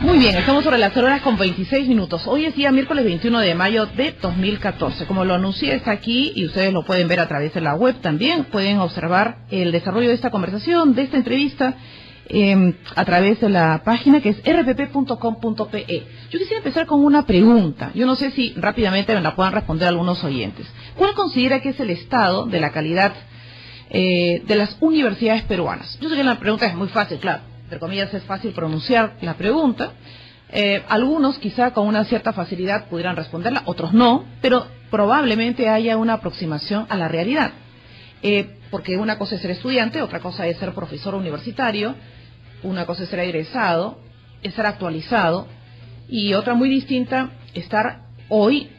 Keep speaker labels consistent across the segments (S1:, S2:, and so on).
S1: Muy bien, estamos sobre las 0:26. Hoy es día miércoles 21 de mayo de 2014. Como lo anuncié, está aquí y ustedes lo pueden ver a través de la web también. Pueden observar el desarrollo de esta conversación, de esta entrevista, a través de la página que es rpp.com.pe. Yo quisiera empezar con una pregunta. Yo no sé si rápidamente me la puedan responder algunos oyentes. ¿Cuál considera que es el estado de la calidad de las universidades peruanas? Yo sé que la pregunta es muy fácil, claro. Entre comillas, es fácil pronunciar la pregunta. Algunos quizá con una cierta facilidad pudieran responderla, otros no, pero probablemente haya una aproximación a la realidad. Porque una cosa es ser estudiante, otra cosa es ser profesor universitario, una cosa es ser egresado, es ser actualizado, y otra muy distinta, estar hoy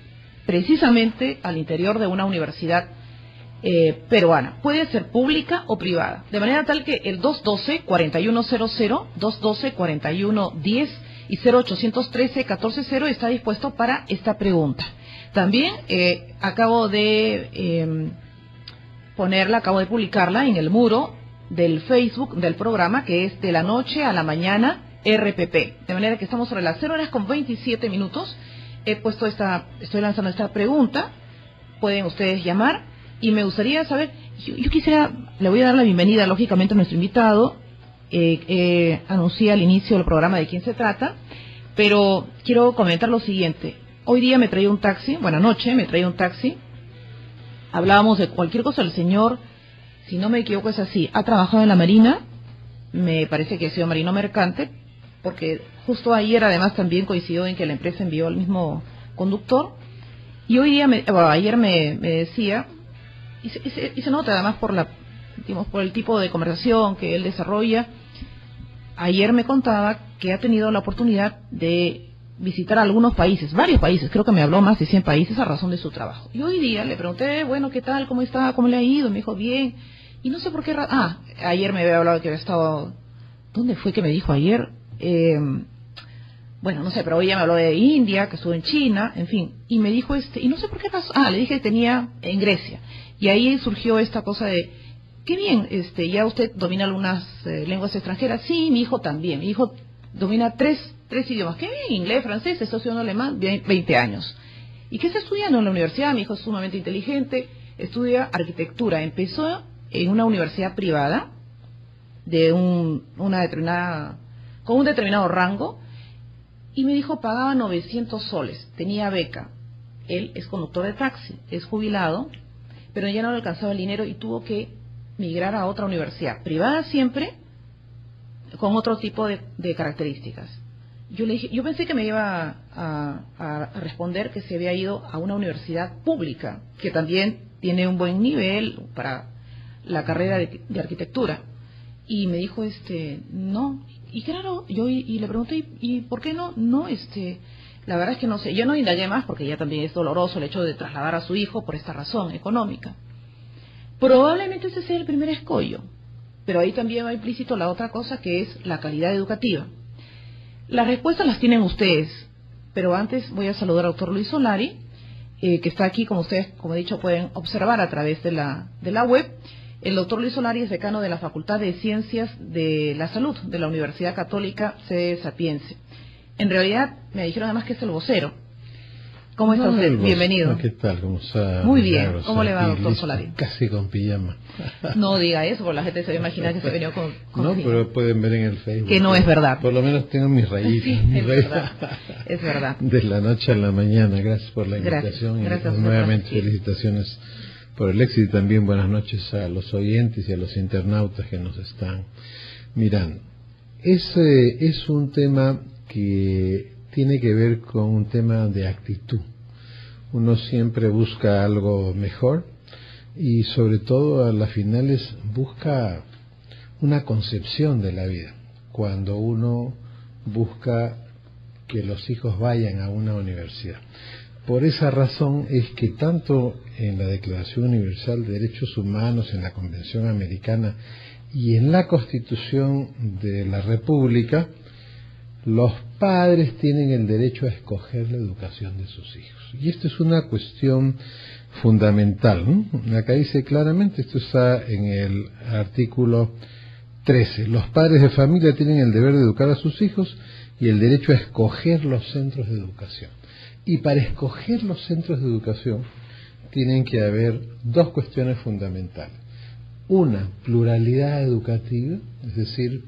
S1: precisamente al interior de una universidad peruana. Puede ser pública o privada, de manera tal que el 212-4100, 212-4110 y 0813-140 está dispuesto para esta pregunta. También acabo de publicarla en el muro del Facebook del programa, que es De la Noche a la Mañana RPP, de manera que estamos sobre las 0:27. Estoy lanzando esta pregunta, pueden ustedes llamar. Y me gustaría saber, yo quisiera, le voy a dar la bienvenida lógicamente a nuestro invitado, anuncié al inicio del programa de quién se trata, pero quiero comentar lo siguiente. Hoy día me traía un taxi, anoche me traía un taxi, hablábamos de cualquier cosa, el señor, si no me equivoco es así, ha trabajado en la Marina, me parece que ha sido marino mercante, porque justo ayer además también coincidió en que la empresa envió al mismo conductor, y hoy día, ayer me decía, y se nota además por el tipo de conversación que él desarrolla. Ayer me contaba que ha tenido la oportunidad de visitar algunos países, varios países, creo que me habló más de 100 países a razón de su trabajo. Y hoy día le pregunté, ¿qué tal? ¿Cómo está? ¿Cómo le ha ido? Me dijo, bien. Y no sé por qué... ayer me había hablado de que había estado... ¿Dónde fue que me dijo ayer? No sé, pero hoy ya me habló de India, que estuvo en China, en fin. Y me dijo y no sé por qué pasó. Le dije que tenía en Grecia. Y ahí surgió esta cosa de, qué bien, ya usted domina algunas lenguas extranjeras. Sí, mi hijo también. Mi hijo domina tres idiomas. Qué bien, inglés, francés, está estudiando alemán, 20 años. ¿Y qué está estudiando en la universidad? Mi hijo es sumamente inteligente, estudia arquitectura. Empezó en una universidad privada de con un determinado rango, y me dijo pagaba 900 soles, tenía beca. Él es conductor de taxi, es jubilado, pero ya no le alcanzaba el dinero y tuvo que migrar a otra universidad, privada siempre, con otro tipo de características. Yo le dije, yo pensé que me iba a responder que se había ido a una universidad pública, que también tiene un buen nivel para la carrera de arquitectura. Y me dijo, no. Y claro, yo y le pregunté, ¿y por qué no? No, la verdad es que no sé. Yo no indagué más porque ya también es doloroso el hecho de trasladar a su hijo por esta razón económica. Probablemente ese sea el primer escollo, pero ahí también va implícito la otra cosa, que es la calidad educativa. Las respuestas las tienen ustedes, pero antes voy a saludar al doctor Luis Solari, que está aquí, como ustedes, como he dicho, pueden observar a través de la web. El doctor Luis Solari es decano de la Facultad de Ciencias de la Salud de la Universidad Católica sede Sapiense. En realidad, me dijeron además que es el vocero. ¿Cómo está usted? Bienvenido.
S2: ¿Qué tal? ¿Cómo está?
S1: Muy bien. ¿Cómo le va, doctor Solari?
S2: Casi con pijama.
S1: No diga eso, porque la gente se va a imaginar que se venido con
S2: no, pijama. Pero pueden ver en el Facebook.
S1: Que no es verdad.
S2: Por lo menos tengo mis rayitas.
S1: Sí, es verdad. Es verdad.
S2: De la noche a la mañana. Gracias por la invitación.
S1: Gracias.
S2: Y nuevamente felicitaciones por el éxito, y también buenas noches a los oyentes y a los internautas que nos están mirando. Es un tema que tiene que ver con un tema de actitud. Uno siempre busca algo mejor y sobre todo a las finales busca una concepción de la vida. Cuando uno busca que los hijos vayan a una universidad. Por esa razón es que tanto en la Declaración Universal de Derechos Humanos, en la Convención Americana y en la Constitución de la República, los padres tienen el derecho a escoger la educación de sus hijos. Y esto es una cuestión fundamental, ¿no? Acá dice claramente, esto está en el artículo 13. Los padres de familia tienen el deber de educar a sus hijos y el derecho a escoger los centros de educación. Y para escoger los centros de educación tienen que haber dos cuestiones fundamentales. Una, pluralidad educativa, es decir,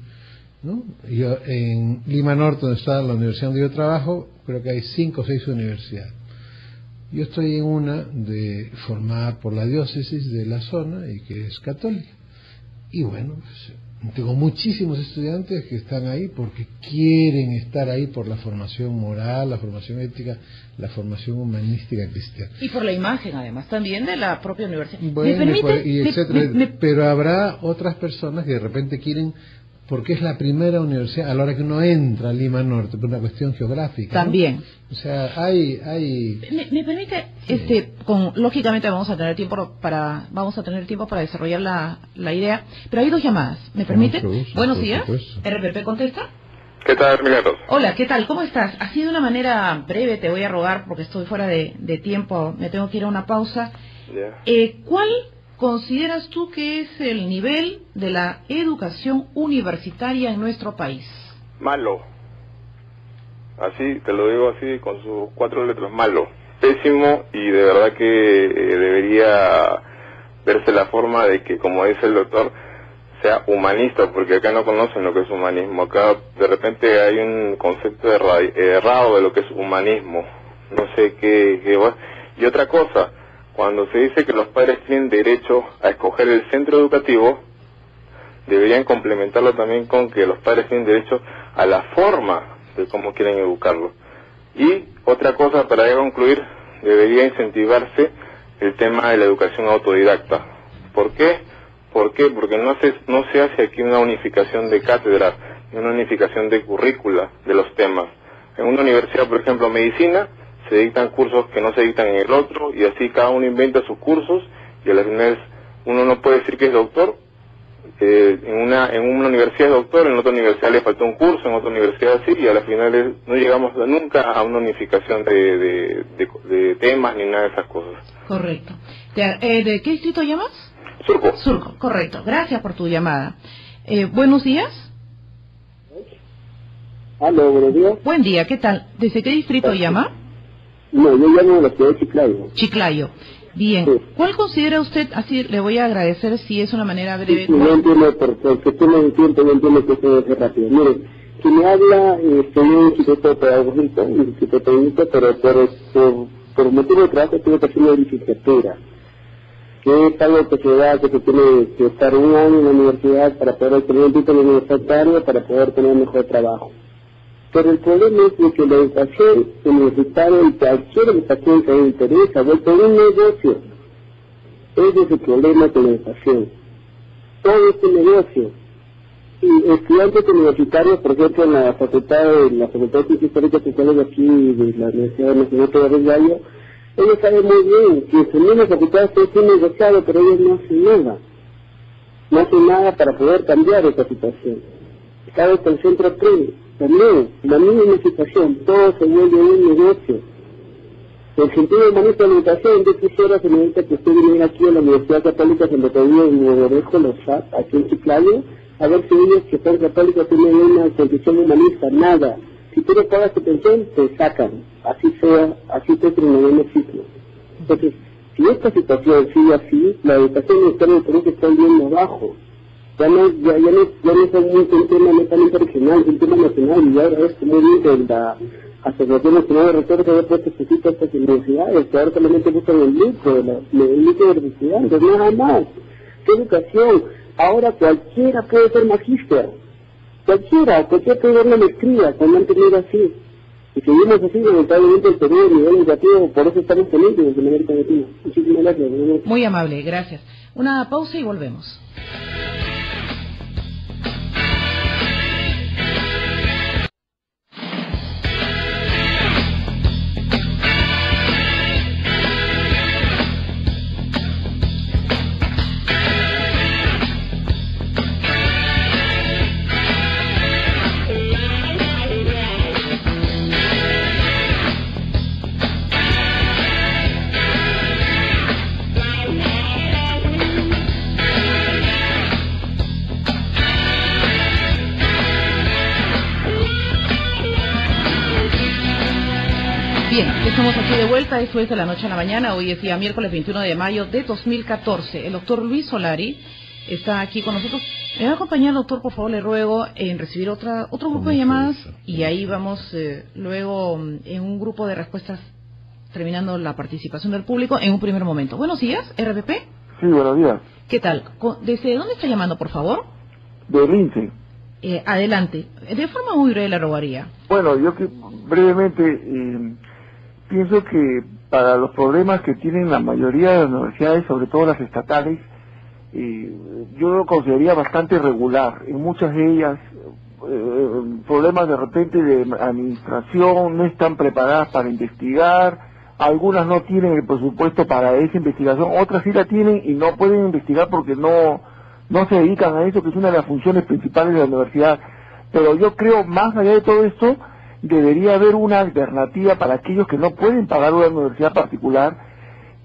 S2: ¿no? Yo en Lima Norte, donde está la universidad donde yo trabajo, creo que hay 5 o 6 universidades. Yo estoy en una formada por la diócesis de la zona y que es católica. Y bueno, pues, tengo muchísimos estudiantes que están ahí porque quieren estar ahí por la formación moral, la formación ética, la formación humanística cristiana.
S1: Y por la imagen, además, también de la propia universidad.
S2: Bueno, ¿me permite? Pero habrá otras personas que de repente quieren, porque es la primera universidad a la hora que uno entra a Lima Norte, por una cuestión geográfica.
S1: También.
S2: ¿No? O sea, hay...
S1: ¿Me permite?
S2: Sí.
S1: Lógicamente vamos a tener tiempo para desarrollar la idea, pero hay 2 llamadas. ¿Me permite? Buenos días. ¿RPP contesta?
S3: ¿Qué tal, Milagros?
S1: Hola, ¿qué tal? ¿Cómo estás? Así de una manera breve te voy a rogar, porque estoy fuera de tiempo, me tengo que ir a una pausa. ¿Cuál consideras tú que es el nivel de la educación universitaria en nuestro país?
S3: Malo. Así, te lo digo así, con sus 4 letras, malo. Pésimo, y de verdad que debería verse la forma de que, como dice el doctor, sea humanista, porque acá no conocen lo que es humanismo. Acá de repente hay un concepto errado de lo que es humanismo. No sé qué va. Y otra cosa, cuando se dice que los padres tienen derecho a escoger el centro educativo, deberían complementarlo también con que los padres tienen derecho a la forma de cómo quieren educarlo. Y otra cosa, para ya concluir, debería incentivarse el tema de la educación autodidacta. ¿Por qué? Porque no se hace aquí una unificación de cátedras, una unificación de currícula de los temas. En una universidad, por ejemplo, medicina, se dictan cursos que no se dictan en el otro, y así cada uno inventa sus cursos, y al final uno no puede decir que es doctor. En una universidad es doctor, en otra universidad le faltó un curso, en otra universidad sí, y al final no llegamos nunca a una unificación de temas ni nada de esas cosas.
S1: Correcto. ¿De qué distrito llamas?
S3: Surco.
S1: Surco, correcto. Gracias por tu llamada. Buenos días.
S4: Aló, buenos días.
S1: Buen día, ¿qué tal? ¿Desde qué distrito llama?
S4: No, yo llamo de la ciudad de Chiclayo.
S1: Chiclayo. Bien. Sí. ¿Cuál considera usted, así le voy a agradecer si es una manera breve?
S4: Sí, yo entiendo, porque tiene un tiempo, yo entiendo que esto debe ser rápido. Mire, quien me habla, estoy en un instituto pedagógico, un instituto técnico, pero por motivo de trabajo tuve que hacer una licenciatura, que es algo que se tiene que estar un año en la universidad para poder obtener un título universitario, para poder tener mejor trabajo. Pero el problema es que la educación universitaria y cualquier educación que le interesa vuelve un negocio. Ese es el problema con la educación. Todo es un negocio. Y estudiantes universitarios, por ejemplo, en la Facultad de Ciencias Históricas Sociales de aquí, de la Universidad Nacional de Gallo, ellos saben muy bien que su misma facultad es un negociado, pero ellos no hacen nada. No hacen nada para poder cambiar esta situación. Cada vez que el centro cree. También, la misma situación, todo se vuelve un negocio. El sentido humanista de la educación, yo quisiera, señorita, que usted viniera aquí a la Universidad Católica Santo Tomás en Mogorejo, los SAT, aquí en Chiclayo, a ver si ellos que son católicos tienen una condición humanista, nada. Si tú no pagas tu pensión, te sacan, así sea, así te en el noveno ciclo. Entonces, si esta situación sigue así, la educación universitaria del Perú se está yendo abajo. Ya no es un tema netamente regional, es un tema nacional, y ahora es muy bien que la Asociación Nacional de Rectores haya puesto específico a estas universidades, que ahora solamente buscan el lucro de los estudiantes, nada más. ¿Qué educación? Ahora cualquiera puede ser magíster, cualquiera puede dar una maestría, cuando han tenido así. Y seguimos así, lamentablemente el Perú a nivel educativo, por eso estamos pendientes en América Latina. Muchísimas gracias.
S1: Muy amable, gracias. Una pausa y volvemos. Bien, estamos aquí de vuelta, esto es de la noche a la mañana, hoy es día miércoles 21 de mayo de 2014. El doctor Luis Solari está aquí con nosotros. Me va a acompañar, doctor, por favor, le ruego en recibir otro grupo de llamadas y ahí vamos luego en un grupo de respuestas terminando la participación del público en un primer momento. Buenos días, RPP.
S5: Sí, buenos días.
S1: ¿Qué tal? ¿Desde dónde está llamando, por favor?
S5: De Lince.
S1: Adelante. De forma muy breve le rogaría.
S5: Bueno, yo que brevemente pienso que para los problemas que tienen la mayoría de las universidades, sobre todo las estatales, yo lo consideraría bastante irregular. En muchas de ellas, problemas de repente de administración, no están preparadas para investigar, algunas no tienen el presupuesto para esa investigación, otras sí la tienen y no pueden investigar porque no se dedican a eso, que es una de las funciones principales de la universidad. Pero yo creo, más allá de todo esto, debería haber una alternativa para aquellos que no pueden pagar una universidad particular.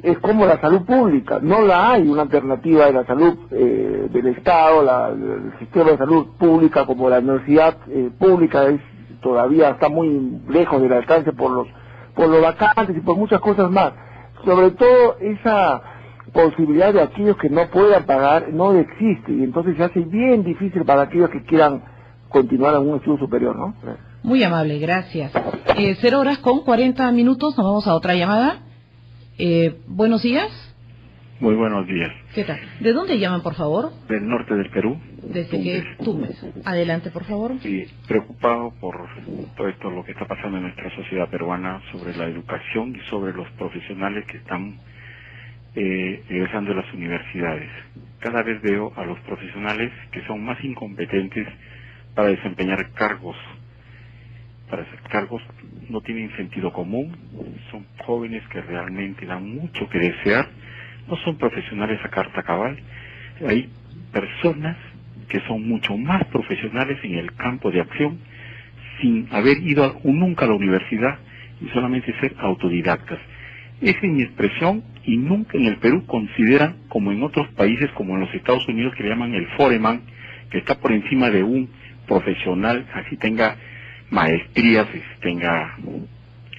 S5: Es como la salud pública, no la hay una alternativa de la salud del Estado, el sistema de salud pública como la universidad pública todavía está muy lejos del alcance por los vacantes y por muchas cosas más. Sobre todo esa posibilidad de aquellos que no puedan pagar no existe y entonces se hace bien difícil para aquellos que quieran continuar en un estudio superior, ¿no?
S1: Muy amable, gracias. 0:40, nos vamos a otra llamada. Buenos días.
S6: Muy buenos días.
S1: ¿Qué tal? ¿De dónde llaman, por favor?
S6: Del norte del Perú.
S1: Desde que Tumbes. Adelante, por favor.
S6: Sí, preocupado por todo esto, lo que está pasando en nuestra sociedad peruana sobre la educación y sobre los profesionales que están egresando de las universidades. Cada vez veo a los profesionales que son más incompetentes para desempeñar cargos. Para hacer cargos no tienen sentido común, son jóvenes que realmente dan mucho que desear, no son profesionales a carta cabal. Hay personas que son mucho más profesionales en el campo de acción sin haber ido nunca a la universidad y solamente ser autodidactas. Esa es mi expresión y nunca en el Perú consideran, como en otros países como en los Estados Unidos, que le llaman el foreman, que está por encima de un profesional, así tenga maestrías, tenga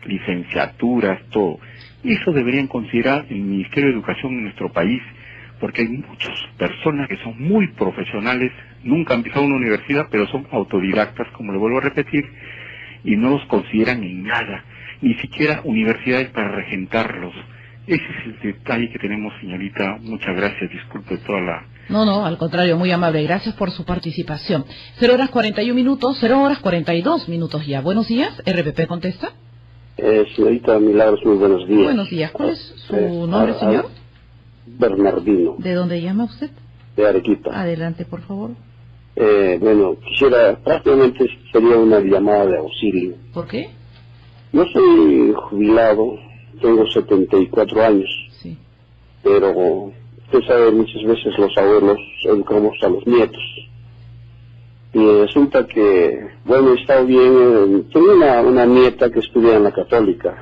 S6: licenciaturas, todo. Eso deberían considerar el Ministerio de Educación en nuestro país, porque hay muchas personas que son muy profesionales, nunca han empezado una universidad, pero son autodidactas, como le vuelvo a repetir, y no los consideran en nada, ni siquiera universidades para regentarlos. Ese es el detalle que tenemos, señorita. Muchas gracias, disculpe toda la...
S1: No, al contrario, muy amable. Gracias por su participación. 0:41, 0:42 ya. Buenos días, RPP contesta.
S4: Señorita Milagros, muy buenos días.
S1: Buenos días. ¿Cuál es su nombre, señor?
S4: Bernardino.
S1: ¿De dónde llama usted?
S4: De Arequipa.
S1: Adelante, por favor.
S4: Bueno, prácticamente sería una llamada de auxilio.
S1: ¿Por qué?
S4: Yo soy jubilado, tengo 74 años.
S1: Sí.
S4: Pero usted sabe, muchas veces los abuelos educamos a los nietos. Y resulta que, bueno, he estado bien, tengo una nieta que estudia en la Católica,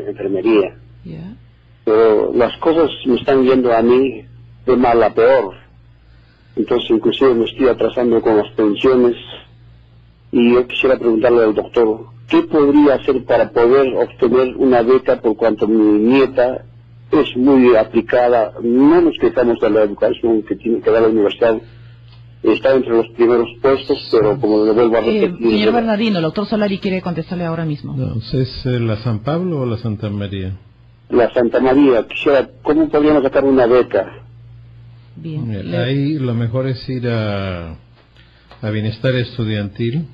S4: enfermería.
S1: Yeah.
S4: Pero las cosas me están yendo a mí de mal a peor. Entonces, inclusive me estoy atrasando con las pensiones. Y yo quisiera preguntarle al doctor, ¿qué podría hacer para poder obtener una beca por cuanto mi nieta es muy aplicada? No nos quejamos de la educación que tiene que dar la universidad. Está entre los primeros puestos, pero como le vuelvo a repetir...
S1: Señor Bernardino, el doctor Solari quiere contestarle ahora mismo.
S2: No, ¿es la San Pablo o la Santa María?
S4: La Santa María. Quisiera, ¿cómo podríamos sacar una beca?
S1: Bien.
S2: Mira, ahí lo mejor es ir a Bienestar Estudiantil.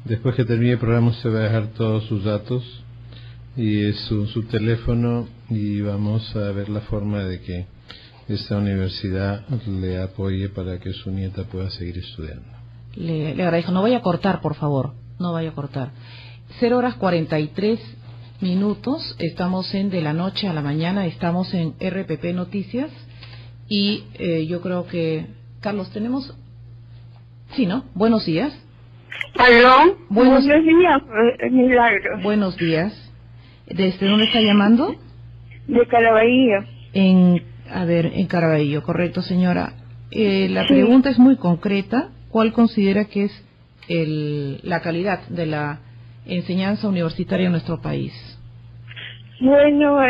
S2: Después que termine el programa se va a dejar todos sus datos y su teléfono y vamos a ver la forma de que esta universidad le apoye para que su nieta pueda seguir estudiando.
S1: Le agradezco. No vaya a cortar, por favor. No vaya a cortar. 0:43, estamos en De la Noche a la Mañana, estamos en RPP Noticias y yo creo que... Carlos, tenemos... Sí, ¿no? Buenos días.
S7: ¿Aló?
S1: Buenos
S7: días, Milagros.
S1: Buenos días. ¿Desde dónde está llamando?
S7: De Caraballo.
S1: En Caraballo, correcto, señora. La pregunta es muy concreta. ¿Cuál considera que es la calidad de la enseñanza universitaria en nuestro país?
S7: Bueno,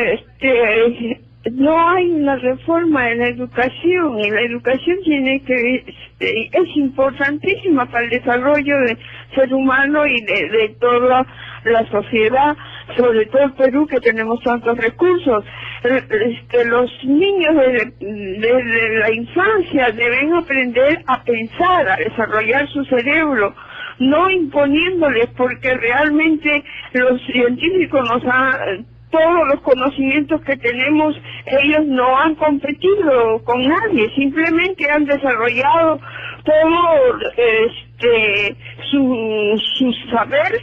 S7: no hay una reforma en la educación, y la educación tiene que, es importantísima para el desarrollo del ser humano y de toda la sociedad, sobre todo el Perú, que tenemos tantos recursos. Los niños desde la infancia deben aprender a pensar, a desarrollar su cerebro, no imponiéndoles, porque realmente los científicos nos han, todos los conocimientos que tenemos, ellos no han competido con nadie, simplemente han desarrollado todo su saber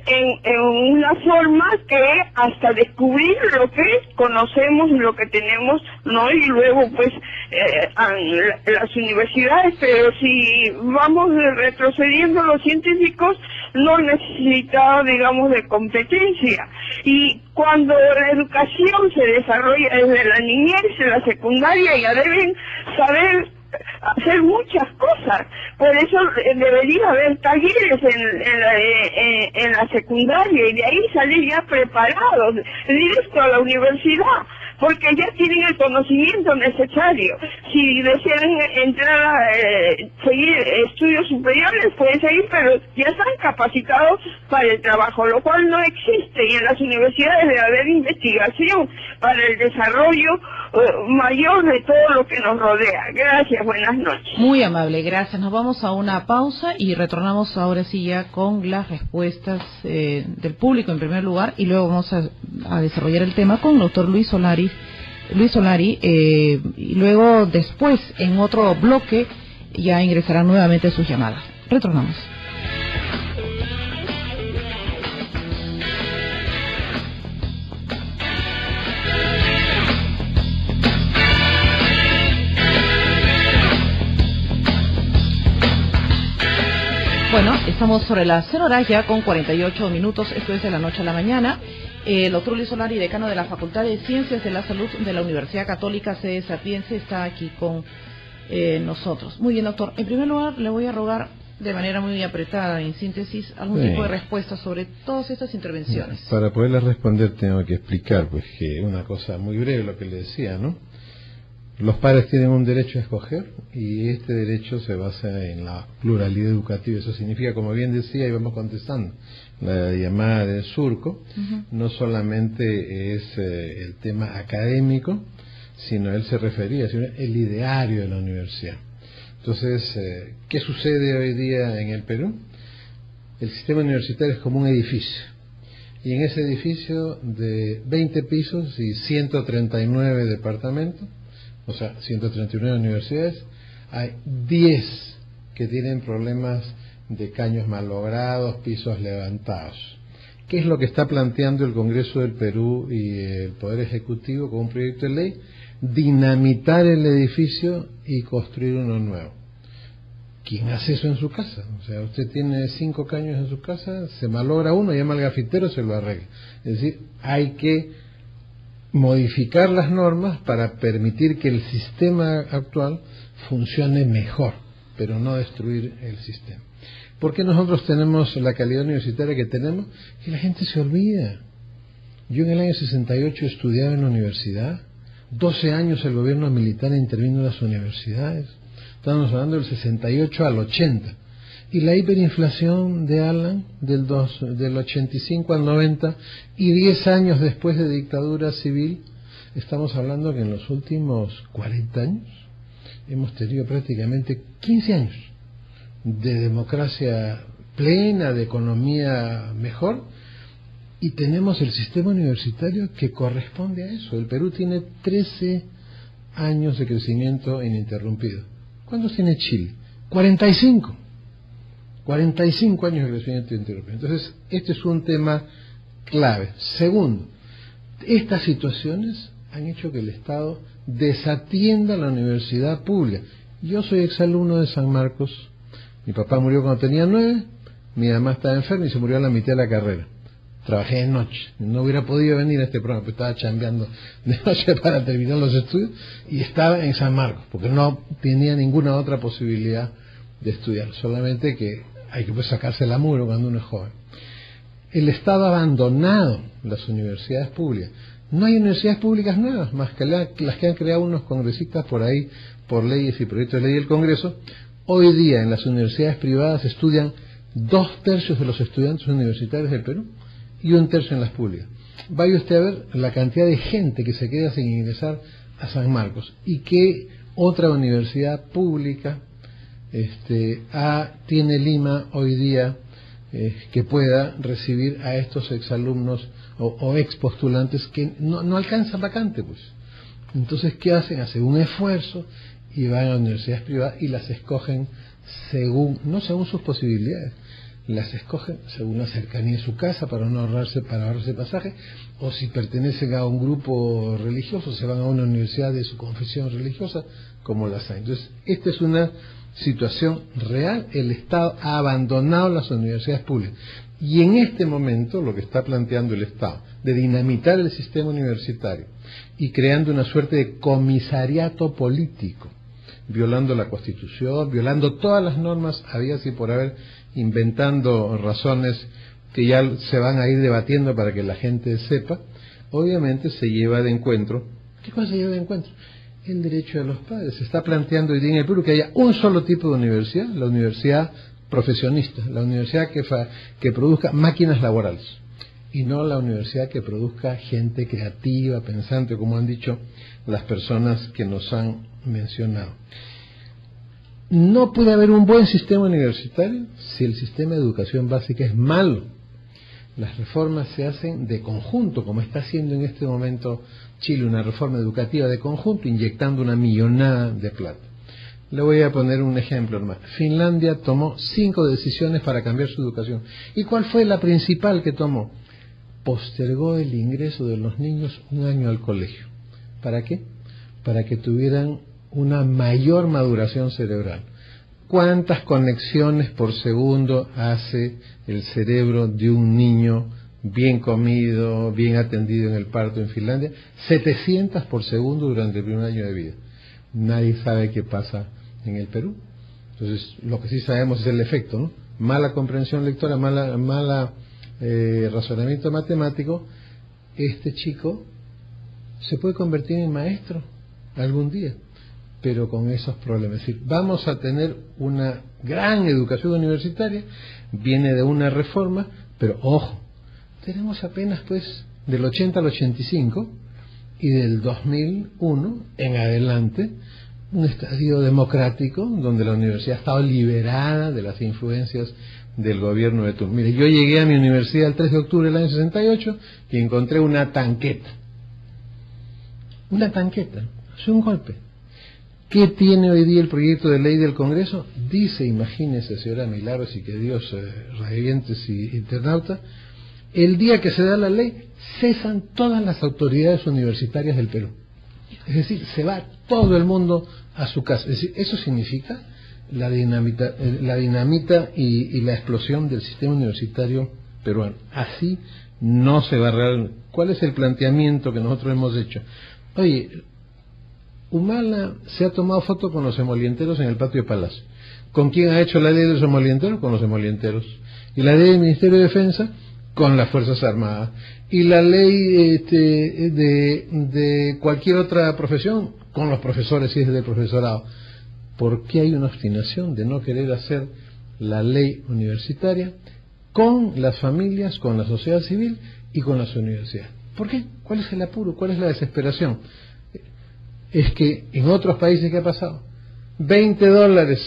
S7: en una forma que hasta descubrir lo que conocemos y lo que tenemos, ¿no? Y luego pues las universidades, pero si vamos retrocediendo, los científicos no necesitan, digamos, de competencia. Y cuando la educación se desarrolla desde la niñez, en la secundaria, ya deben saber hacer muchas cosas. Por eso debería haber talleres en la secundaria, y de ahí salir ya preparados directo a la universidad, porque ya tienen el conocimiento necesario. Si desean entrar a seguir estudios superiores, pueden seguir, pero ya están capacitados para el trabajo, lo cual no existe, y en las universidades debe haber investigación para el desarrollo mayor de todo lo que nos rodea. Gracias, buenas noches.
S1: Muy amable, gracias. Nos vamos a una pausa y retornamos ahora sí ya con las respuestas del público en primer lugar, y luego vamos a desarrollar el tema con el doctor Luis Solari, y luego después en otro bloque ya ingresarán nuevamente sus llamadas. Retornamos. Bueno, estamos sobre las 0 horas ya con 48 minutos, esto es de la noche a la mañana. El doctor Luis Solari, decano de la Facultad de Ciencias de la Salud de la Universidad Católica sede Sapiense, está aquí con nosotros. Muy bien, doctor. En primer lugar, le voy a rogar de manera muy apretada, en síntesis, algún tipo de respuesta sobre todas estas intervenciones.
S2: Para poderlas responder tengo que explicar, pues, que una cosa muy breve, lo que le decía, ¿no? Los padres tienen un derecho a escoger, y este derecho se basa en la pluralidad educativa. Eso significa, como bien decía, y vamos contestando, la llamada del surco, no solamente es el tema académico, sino él se refería, sino el ideario de la universidad. Entonces, ¿qué sucede hoy día en el Perú? El sistema universitario es como un edificio, y en ese edificio de 20 pisos y 139 departamentos, o sea, 139 universidades, hay 10 que tienen problemas de caños malogrados, pisos levantados. ¿Qué es lo que está planteando el Congreso del Perú y el Poder Ejecutivo con un proyecto de ley? Dinamitar el edificio y construir uno nuevo. ¿Quién hace eso en su casa? O sea, usted tiene 5 caños en su casa, se malogra uno, llama al gafitero, se lo arregla. Es decir, hay que modificar las normas para permitir que el sistema actual funcione mejor, pero no destruir el sistema. ¿Por qué nosotros tenemos la calidad universitaria que tenemos? Que la gente se olvida. Yo en el año 68 estudiaba en la universidad, 12 años el gobierno militar intervino en las universidades, estamos hablando del 68 al 80, y la hiperinflación de Alan del 85 al 90 y 10 años después de dictadura civil, estamos hablando que en los últimos 40 años hemos tenido prácticamente 15 años de democracia plena, de economía mejor, y tenemos el sistema universitario que corresponde a eso. El Perú tiene 13 años de crecimiento ininterrumpido. ¿Cuántos tiene Chile? 45 años de crecimiento ininterrumpido. Entonces, este es un tema clave. Segundo, estas situaciones han hecho que el Estado desatienda la universidad pública. Yo soy exalumno de San Marcos. Mi papá murió cuando tenía 9, mi mamá estaba enferma y se murió a la mitad de la carrera. Trabajé de noche, no hubiera podido venir a este programa, pero estaba chambeando de noche para terminar los estudios, y estaba en San Marcos, porque no tenía ninguna otra posibilidad de estudiar, solamente que hay que sacarse el amuro cuando uno es joven. El Estado ha abandonado las universidades públicas. No hay universidades públicas nuevas, más que las que han creado unos congresistas por ahí, por leyes y proyectos de ley del Congreso. Hoy día en las universidades privadas estudian 2/3 de los estudiantes universitarios del Perú y 1/3 en las públicas. Vaya usted a ver la cantidad de gente que se queda sin ingresar a San Marcos y que otra universidad pública tiene Lima hoy día que pueda recibir a estos exalumnos o ex postulantes que no alcanzan vacante, pues. Entonces, ¿qué hacen? Hacen un esfuerzo y van a universidades privadas y las escogen no según sus posibilidades, las escogen según la cercanía de su casa para ahorrarse pasaje, o si pertenecen a un grupo religioso se van a una universidad de su confesión religiosa, como las hay. Entonces, esta es una situación real. El Estado ha abandonado las universidades públicas y en este momento lo que está planteando el Estado de dinamitar el sistema universitario y creando una suerte de comisariato político, violando la Constitución, violando todas las normas habidas y por haber, inventando razones que ya se van a ir debatiendo para que la gente sepa, obviamente se lleva de encuentro. ¿Qué cosa se lleva de encuentro? El derecho de los padres. Se está planteando hoy día en el Perú que haya un solo tipo de universidad, la universidad profesionista, la universidad que produzca máquinas laborales, y no la universidad que produzca gente creativa, pensante, como han dicho las personas que nos han mencionado. No puede haber un buen sistema universitario si el sistema de educación básica es malo. Las reformas se hacen de conjunto, como está haciendo en este momento Chile, una reforma educativa de conjunto, inyectando una millonada de plata. Le voy a poner un ejemplo, hermano. Finlandia tomó 5 decisiones para cambiar su educación. ¿Y cuál fue la principal que tomó? Postergó el ingreso de los niños 1 año al colegio. ¿Para qué? Para que tuvieran una mayor maduración cerebral. ¿Cuántas conexiones por segundo hace el cerebro de un niño bien comido, bien atendido en el parto en Finlandia? 700 por segundo durante el primer año de vida. Nadie sabe qué pasa en el Perú. Entonces, lo que sí sabemos es el efecto, ¿no? Mala comprensión lectora, mala razonamiento matemático. Este chico se puede convertir en maestro algún día, pero con esos problemas. Es decir, vamos a tener una gran educación universitaria, viene de una reforma, pero ojo, tenemos apenas pues del 80 al 85 y del 2001 en adelante un estadio democrático donde la universidad ha estado liberada de las influencias del gobierno de turno. Mire, yo llegué a mi universidad el 3 de octubre del año 68 y encontré una tanqueta. Una tanqueta, es un golpe. ¿Qué tiene hoy día el proyecto de ley del Congreso? Dice, imagínese, señora Milagros, y que Dios radiantes y internauta, el día que se da la ley, cesan todas las autoridades universitarias del Perú. Es decir, se va todo el mundo a su casa. Es decir, eso significa la dinamita y la explosión del sistema universitario peruano. Así no se va a arreglar. ¿Cuál es el planteamiento que nosotros hemos hecho? Oye, Humala se ha tomado foto con los emolienteros en el patio de Palacio. ¿Con quién ha hecho la ley de los emolienteros? Con los emolienteros. Y la ley del Ministerio de Defensa, con las Fuerzas Armadas. Y la ley de cualquier otra profesión, con los profesores, si es del profesorado. ¿Por qué hay una obstinación de no querer hacer la ley universitaria con las familias, con la sociedad civil y con las universidades? ¿Por qué? ¿Cuál es el apuro? ¿Cuál es la desesperación? Es que en otros países, ¿qué ha pasado? $20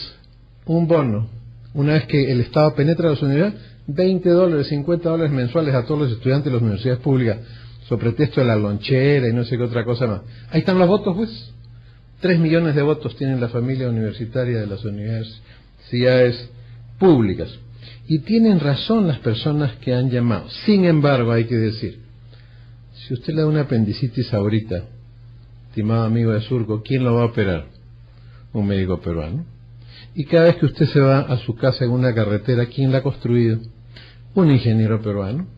S2: un bono. Una vez que el Estado penetra las universidades, $20, $50 mensuales a todos los estudiantes de las universidades públicas, sobre pretexto de la lonchera y no sé qué otra cosa más. Ahí están los votos, pues. 3 millones de votos tienen la familia universitaria de las universidades públicas. Y tienen razón las personas que han llamado. Sin embargo, hay que decir, si usted le da una apendicitis ahorita, estimado amigo de Surco, ¿quién lo va a operar? Un médico peruano. Y cada vez que usted se va a su casa en una carretera, ¿quién la ha construido? Un ingeniero peruano.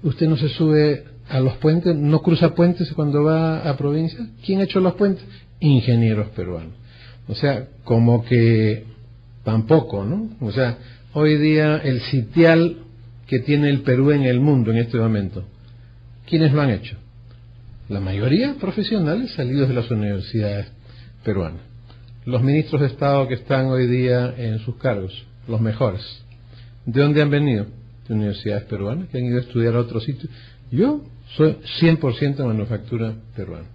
S2: Usted no se sube a los puentes, no cruza puentes cuando va a provincia. ¿Quién ha hecho los puentes? Ingenieros peruanos. O sea, como que tampoco, ¿no? O sea, hoy día el sitial que tiene el Perú en el mundo en este momento, ¿quiénes lo han hecho? La mayoría profesionales salidos de las universidades peruanas. Los ministros de Estado que están hoy día en sus cargos, los mejores. ¿De dónde han venido? De universidades peruanas, que han ido a estudiar a otros sitios. Yo soy 100% manufactura peruana.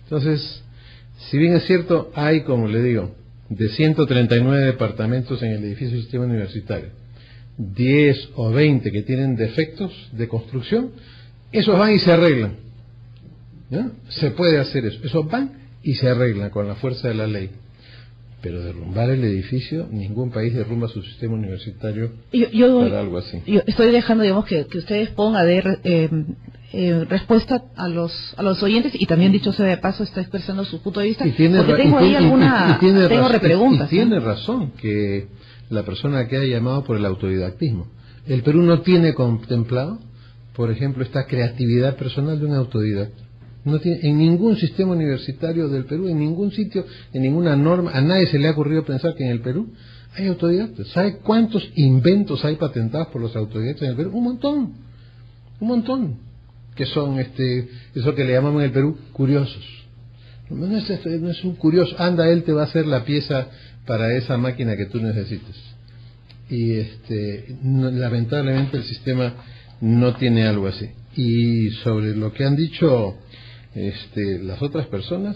S2: Entonces, si bien es cierto, hay, como le digo, de 139 departamentos en el edificio del sistema universitario, 10 o 20 que tienen defectos de construcción, esos van y se arreglan. ¿Ya? Se puede hacer eso. Esos van y se arreglan con la fuerza de la ley. Pero derrumbar el edificio, ningún país derrumba su sistema universitario para algo así. Yo
S1: estoy dejando, digamos, que ustedes pongan respuesta a los oyentes, y también, dicho sea de paso, está expresando su punto de vista, porque tengo ahí tengo repreguntas.
S2: Tiene razón que la persona que ha llamado por el autodidactismo. El Perú no tiene contemplado, por ejemplo, esta creatividad personal de un autodidacta. No tiene, en ningún sistema universitario del Perú, en ningún sitio, en ninguna norma, a nadie se le ha ocurrido pensar que en el Perú hay autodidactas. ¿Sabe cuántos inventos hay patentados por los autodidactas en el Perú? Un montón, que son eso que le llamamos en el Perú curiosos. No es un curioso, anda, él te va a hacer la pieza para esa máquina que tú necesites. Y lamentablemente el sistema no tiene algo así. Y sobre lo que han dicho las otras personas,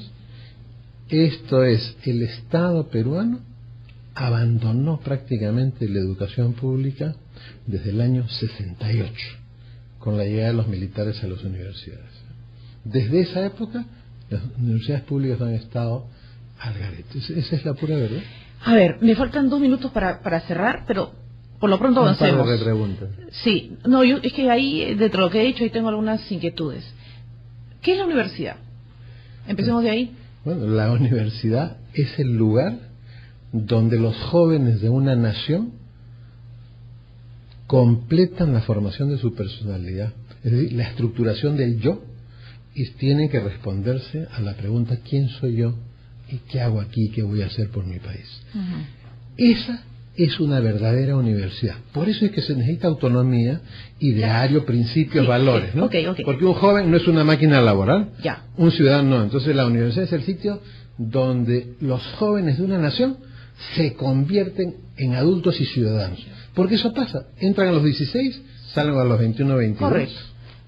S2: esto es, el Estado peruano abandonó prácticamente la educación pública desde el año 68, con la llegada de los militares a las universidades. Desde esa época, las universidades públicas han estado al garete. Esa es la pura verdad.
S1: A ver, me faltan 2 minutos para cerrar, pero por lo pronto avancemos.
S2: Un par de preguntas.
S1: Sí, no, es que ahí, dentro de lo que he dicho, ahí tengo algunas inquietudes. ¿Qué es la universidad? Empecemos de ahí.
S2: Bueno, la universidad es el lugar donde los jóvenes de una nación completan la formación de su personalidad, es decir, la estructuración del yo, y tienen que responderse a la pregunta: ¿quién soy yo? ¿Y qué hago aquí? ¿Qué voy a hacer por mi país? Esa es una verdadera universidad. Por eso es que se necesita autonomía, ideario, principios, valores, ¿no?
S1: Okay.
S2: Porque un joven no es una máquina laboral,
S1: ya.
S2: Un ciudadano no. Entonces la universidad es el sitio donde los jóvenes de una nación se convierten en adultos y ciudadanos. Porque eso pasa. Entran a los 16, salen a los 21, 22.
S1: Correcto.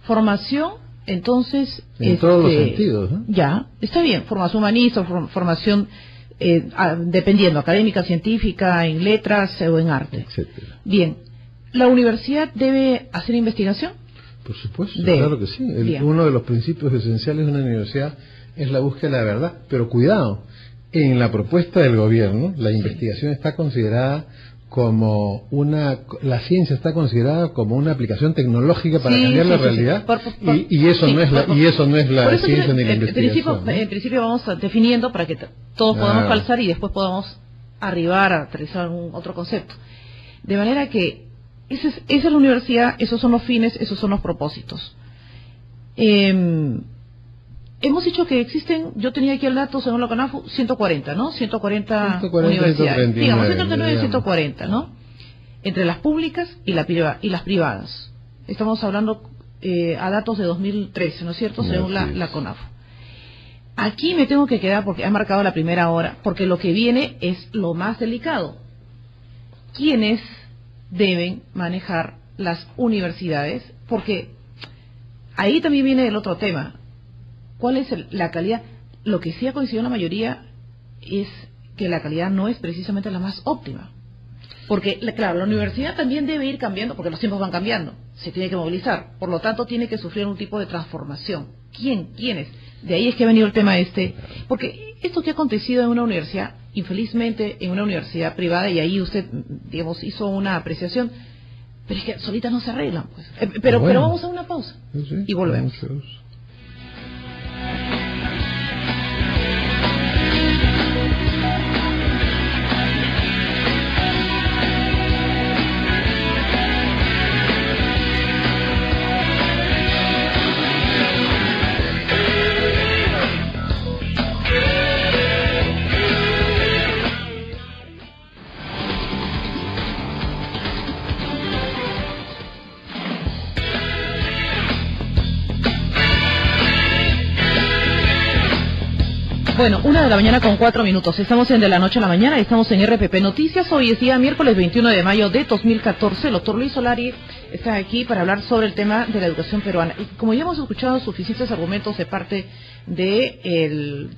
S1: Formación, entonces...
S2: En todos los sentidos, ¿no?
S1: Ya, está bien. Formación humanista, formación... dependiendo, académica, científica, en letras o en arte.
S2: Etcétera.
S1: Bien, ¿la universidad debe hacer investigación?
S2: Por supuesto, claro que sí. Uno de los principios esenciales de una universidad es la búsqueda de la verdad. Pero cuidado, en la propuesta del gobierno, la investigación está considerada como la ciencia está considerada como una aplicación tecnológica para cambiar la realidad, y eso no es la ciencia ni la investigación.
S1: En principio vamos definiendo para que todos podamos calzar y después podamos arribar a aterrizar otro concepto. De manera que esa es la universidad, esos son los fines, esos son los propósitos. Hemos dicho que existen, yo tenía aquí el dato, según la CONAFU, 140, ¿no? 140 universidades. Digamos, 139 y 140, ¿no? Entre las públicas y las privadas. Estamos hablando a datos de 2013, ¿no es cierto? Según la CONAFU. Aquí me tengo que quedar porque ha marcado la primera hora, porque lo que viene es lo más delicado. ¿Quiénes deben manejar las universidades? Porque ahí también viene el otro tema. ¿Cuál es la calidad? Lo que sí ha coincidido la mayoría es que la calidad no es precisamente la más óptima. Porque, claro, la universidad también debe ir cambiando, porque los tiempos van cambiando, se tiene que movilizar, por lo tanto tiene que sufrir un tipo de transformación. ¿Quiénes? De ahí es que ha venido el tema porque esto que ha acontecido en una universidad, infelizmente en una universidad privada, y ahí usted, digamos, hizo una apreciación, pero es que solitas no se arreglan, pues. Pero vamos a una pausa y volvemos. Bueno, 1:04 a.m. Estamos en De la Noche a la Mañana, estamos en RPP Noticias. Hoy es día miércoles 21 de mayo de 2014. El doctor Luis Solari está aquí para hablar sobre el tema de la educación peruana. Y como ya hemos escuchado suficientes argumentos de parte de el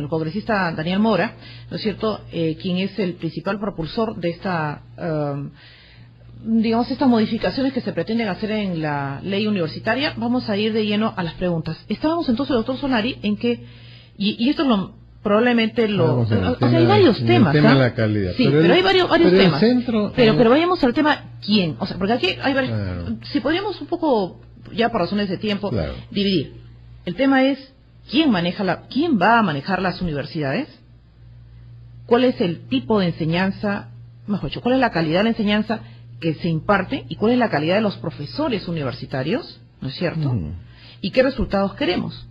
S1: congresista Daniel Mora, ¿no es cierto?, quien es el principal propulsor de estas modificaciones que se pretenden hacer en la ley universitaria. Vamos a ir de lleno a las preguntas. Estábamos entonces, doctor Solari, en que, y esto es probablemente hay varios temas.
S2: El tema de la calidad.
S1: Sí, pero hay varios temas.
S2: Centro,
S1: pero vayamos al tema ¿quién? O sea, porque aquí hay varios. Claro. Si podríamos un poco, ya por razones de tiempo, claro, dividir. El tema es quién va a manejar las universidades, cuál es el tipo de enseñanza, mejor dicho, cuál es la calidad de la enseñanza que se imparte y cuál es la calidad de los profesores universitarios, ¿no es cierto? Y qué resultados queremos.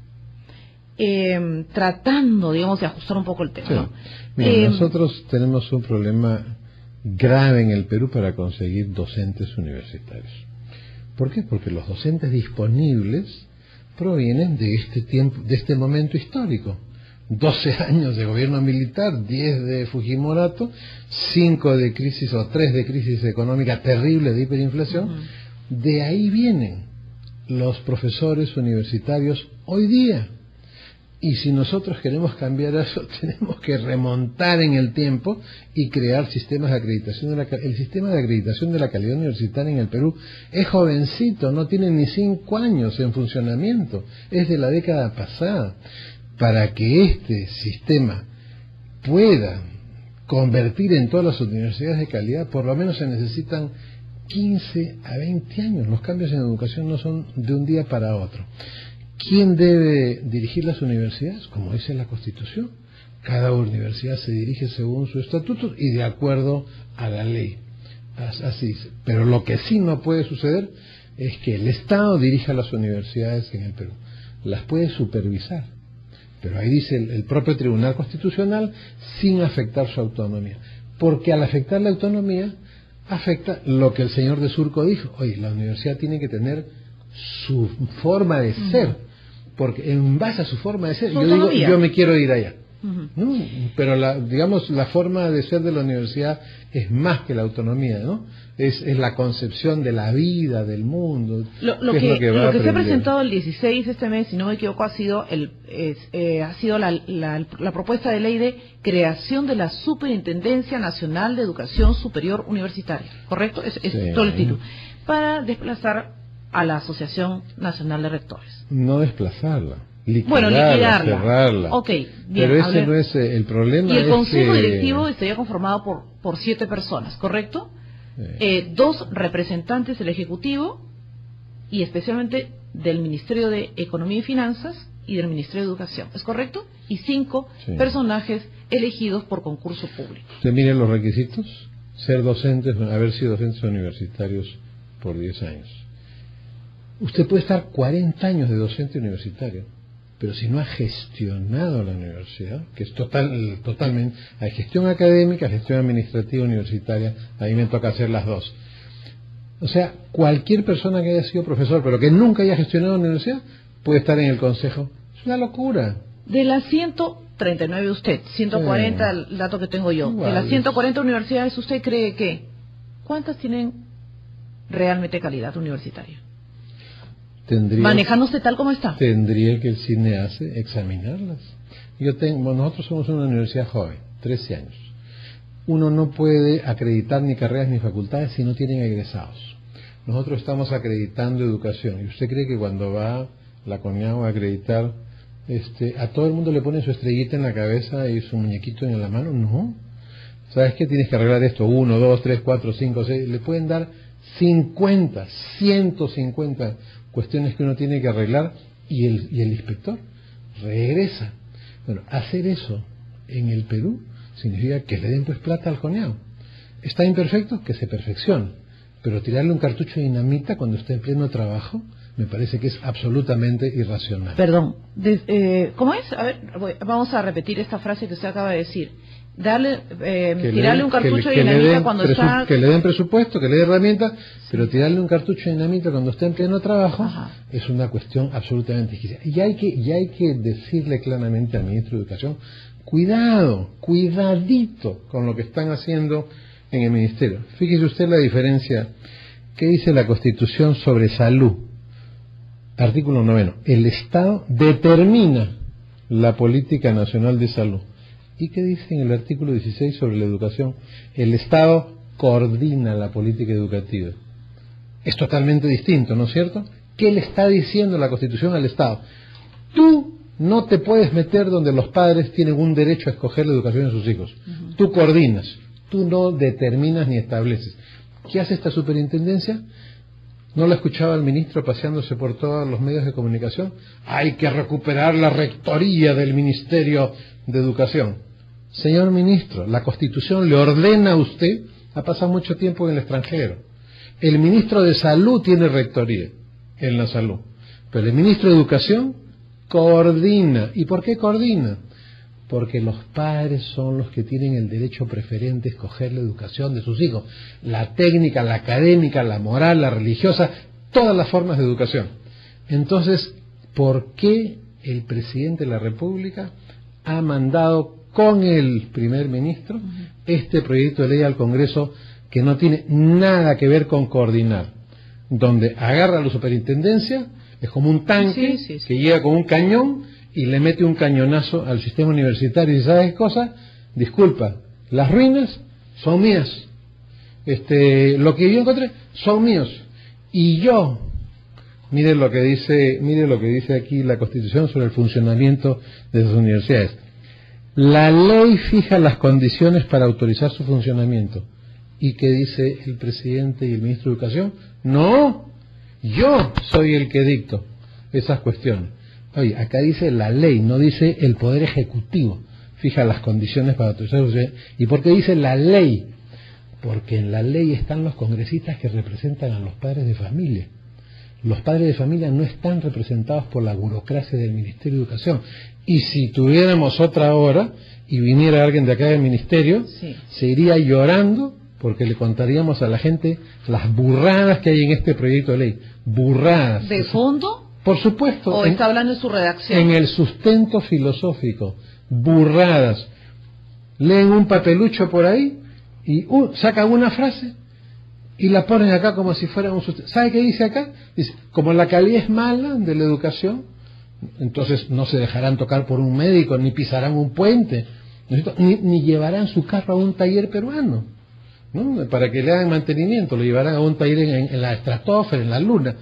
S1: Tratando, digamos, de ajustar un poco el tema, sí, ¿no?
S2: Mira, nosotros tenemos un problema grave en el Perú para conseguir docentes universitarios. ¿Por qué? Porque los docentes disponibles provienen de este tiempo, de este momento histórico. 12 años de gobierno militar, 10 de Fujimorato, 5 de crisis o 3 de crisis económica terrible de hiperinflación. De ahí vienen los profesores universitarios hoy día. Y si nosotros queremos cambiar eso, tenemos que remontar en el tiempo y crear sistemas de acreditación. El sistema de acreditación de la calidad universitaria en el Perú es jovencito, no tiene ni 5 años en funcionamiento, es de la década pasada. Para que este sistema pueda convertir en todas las universidades de calidad, por lo menos se necesitan 15 a 20 años. Los cambios en educación no son de un día para otro. ¿Quién debe dirigir las universidades? Como dice la Constitución, cada universidad se dirige según su estatuto y de acuerdo a la ley. Así es. Pero lo que sí no puede suceder es que el Estado dirija las universidades en el Perú. Las puede supervisar, pero ahí dice el propio Tribunal Constitucional, sin afectar su autonomía. Porque al afectar la autonomía, afecta lo que el señor de Surco dijo. Oye, la universidad tiene que tener su forma de ser. Porque en base a su forma de ser, yo digo, yo me quiero ir allá. ¿No? Pero la forma de ser de la universidad es más que la autonomía, ¿no? Es la concepción de la vida, del mundo.
S1: Lo que se ha presentado el 16 de este mes, si no me equivoco, ha sido la propuesta de ley de creación de la Superintendencia Nacional de Educación Superior Universitaria, ¿correcto? Es sí, todo el título. Para desplazar a la Asociación Nacional de Rectores.
S2: No desplazarla. Liquidarla. Cerrarla.
S1: Ok, bien.
S2: Pero ese no es el problema.
S1: Y el Consejo Directivo estaría conformado por 7 personas, ¿correcto? 2 representantes del Ejecutivo y especialmente del Ministerio de Economía y Finanzas y del Ministerio de Educación, ¿es correcto? Y 5 personajes elegidos por concurso público.
S2: Usted mire los requisitos: ser docentes, haber sido docentes universitarios por 10 años. Usted puede estar 40 años de docente universitario, pero si no ha gestionado la universidad, que es totalmente, hay gestión académica, gestión administrativa universitaria, a mí me toca hacer las dos. O sea, cualquier persona que haya sido profesor, pero que nunca haya gestionado la universidad, puede estar en el consejo. Es una locura.
S1: De las 139 usted, 140 el dato que tengo yo, igual, de las 140 universidades, ¿usted cree que cuántas tienen realmente calidad universitaria? Manejándose tal como está.
S2: Tendría que el CINEACE examinarlas. Nosotros somos una universidad joven, 13 años. Uno no puede acreditar ni carreras ni facultades si no tienen egresados. Nosotros estamos acreditando educación. ¿Y usted cree que cuando va la CONEAU a acreditar, a todo el mundo le pone su estrellita en la cabeza y su muñequito en la mano? No. ¿Sabes qué? Tienes que arreglar esto, 1, 2, 3, 4, 5, 6. Le pueden dar 50, 150 cuestiones que uno tiene que arreglar y el inspector regresa. Bueno, hacer eso en el Perú significa que le den pues plata al CONEAU. ¿Está imperfecto? Que se perfeccione. Pero tirarle un cartucho de dinamita cuando está en pleno trabajo me parece que es absolutamente irracional.
S1: Perdón, ¿cómo es? A ver, vamos a repetir esta frase que usted acaba de decir. darle tirarle un cartucho de dinamita cuando está...
S2: Que le den presupuesto, que le den herramientas, pero tirarle un cartucho de dinamita cuando está en pleno trabajo es una cuestión absolutamente exquisita. Y hay que decirle claramente al ministro de Educación, cuidadito con lo que están haciendo en el ministerio. Fíjese usted la diferencia que dice la Constitución sobre salud. Artículo 9. El Estado determina la política nacional de salud. ¿Y qué dice en el artículo 16 sobre la educación? El Estado coordina la política educativa. Es totalmente distinto, ¿no es cierto? ¿Qué le está diciendo la Constitución al Estado? Tú no te puedes meter donde los padres tienen un derecho a escoger la educación de sus hijos. Tú coordinas, tú no determinas ni estableces. ¿Qué hace esta superintendencia? ¿No la escuchaba el ministro paseándose por todos los medios de comunicación? Hay que recuperar la rectoría del Ministerio de Educación. Señor ministro, la Constitución le ordena a usted, ha pasado mucho tiempo en el extranjero. El ministro de Salud tiene rectoría en la salud, pero el ministro de Educación coordina. ¿Y por qué coordina? Porque los padres son los que tienen el derecho preferente a escoger la educación de sus hijos. La técnica, la académica, la moral, la religiosa, todas las formas de educación. Entonces, ¿por qué el presidente de la República ha mandado con el primer ministro este proyecto de ley al Congreso que no tiene nada que ver con coordinar? Donde agarra a la superintendencia, es como un tanque que llega con un cañón y le mete un cañonazo al sistema universitario y ¿sabes cosa? Disculpa, las ruinas son mías, lo que yo encontré son míos, y yo, mire lo que dice aquí la Constitución sobre el funcionamiento de las universidades. La ley fija las condiciones para autorizar su funcionamiento. ¿Y qué dice el presidente y el ministro de Educación? No, yo soy el que dicto esas cuestiones. Oye, acá dice la ley, no dice el Poder Ejecutivo fija las condiciones para autorizar. ¿Y por qué dice la ley? Porque en la ley están los congresistas que representan a los padres de familia. Los padres de familia no están representados por la burocracia del Ministerio de Educación. Y si tuviéramos otra hora y viniera alguien de acá del Ministerio, se iría llorando porque le contaríamos a la gente las burradas que hay en este proyecto de ley. Burradas.
S1: ¿De fondo?
S2: Por supuesto.
S1: ¿O está hablando en su redacción?
S2: En el sustento filosófico. Burradas. Leen un papelucho por ahí y sacan una frase y la ponen acá como si fuera un sustento. ¿Sabe qué dice acá? Dice, como la calidad es mala de la educación, entonces no se dejarán tocar por un médico, ni pisarán un puente, ni llevarán su carro a un taller peruano, ¿no? Para que le hagan mantenimiento, lo llevarán a un taller en la estratosfera, en la luna.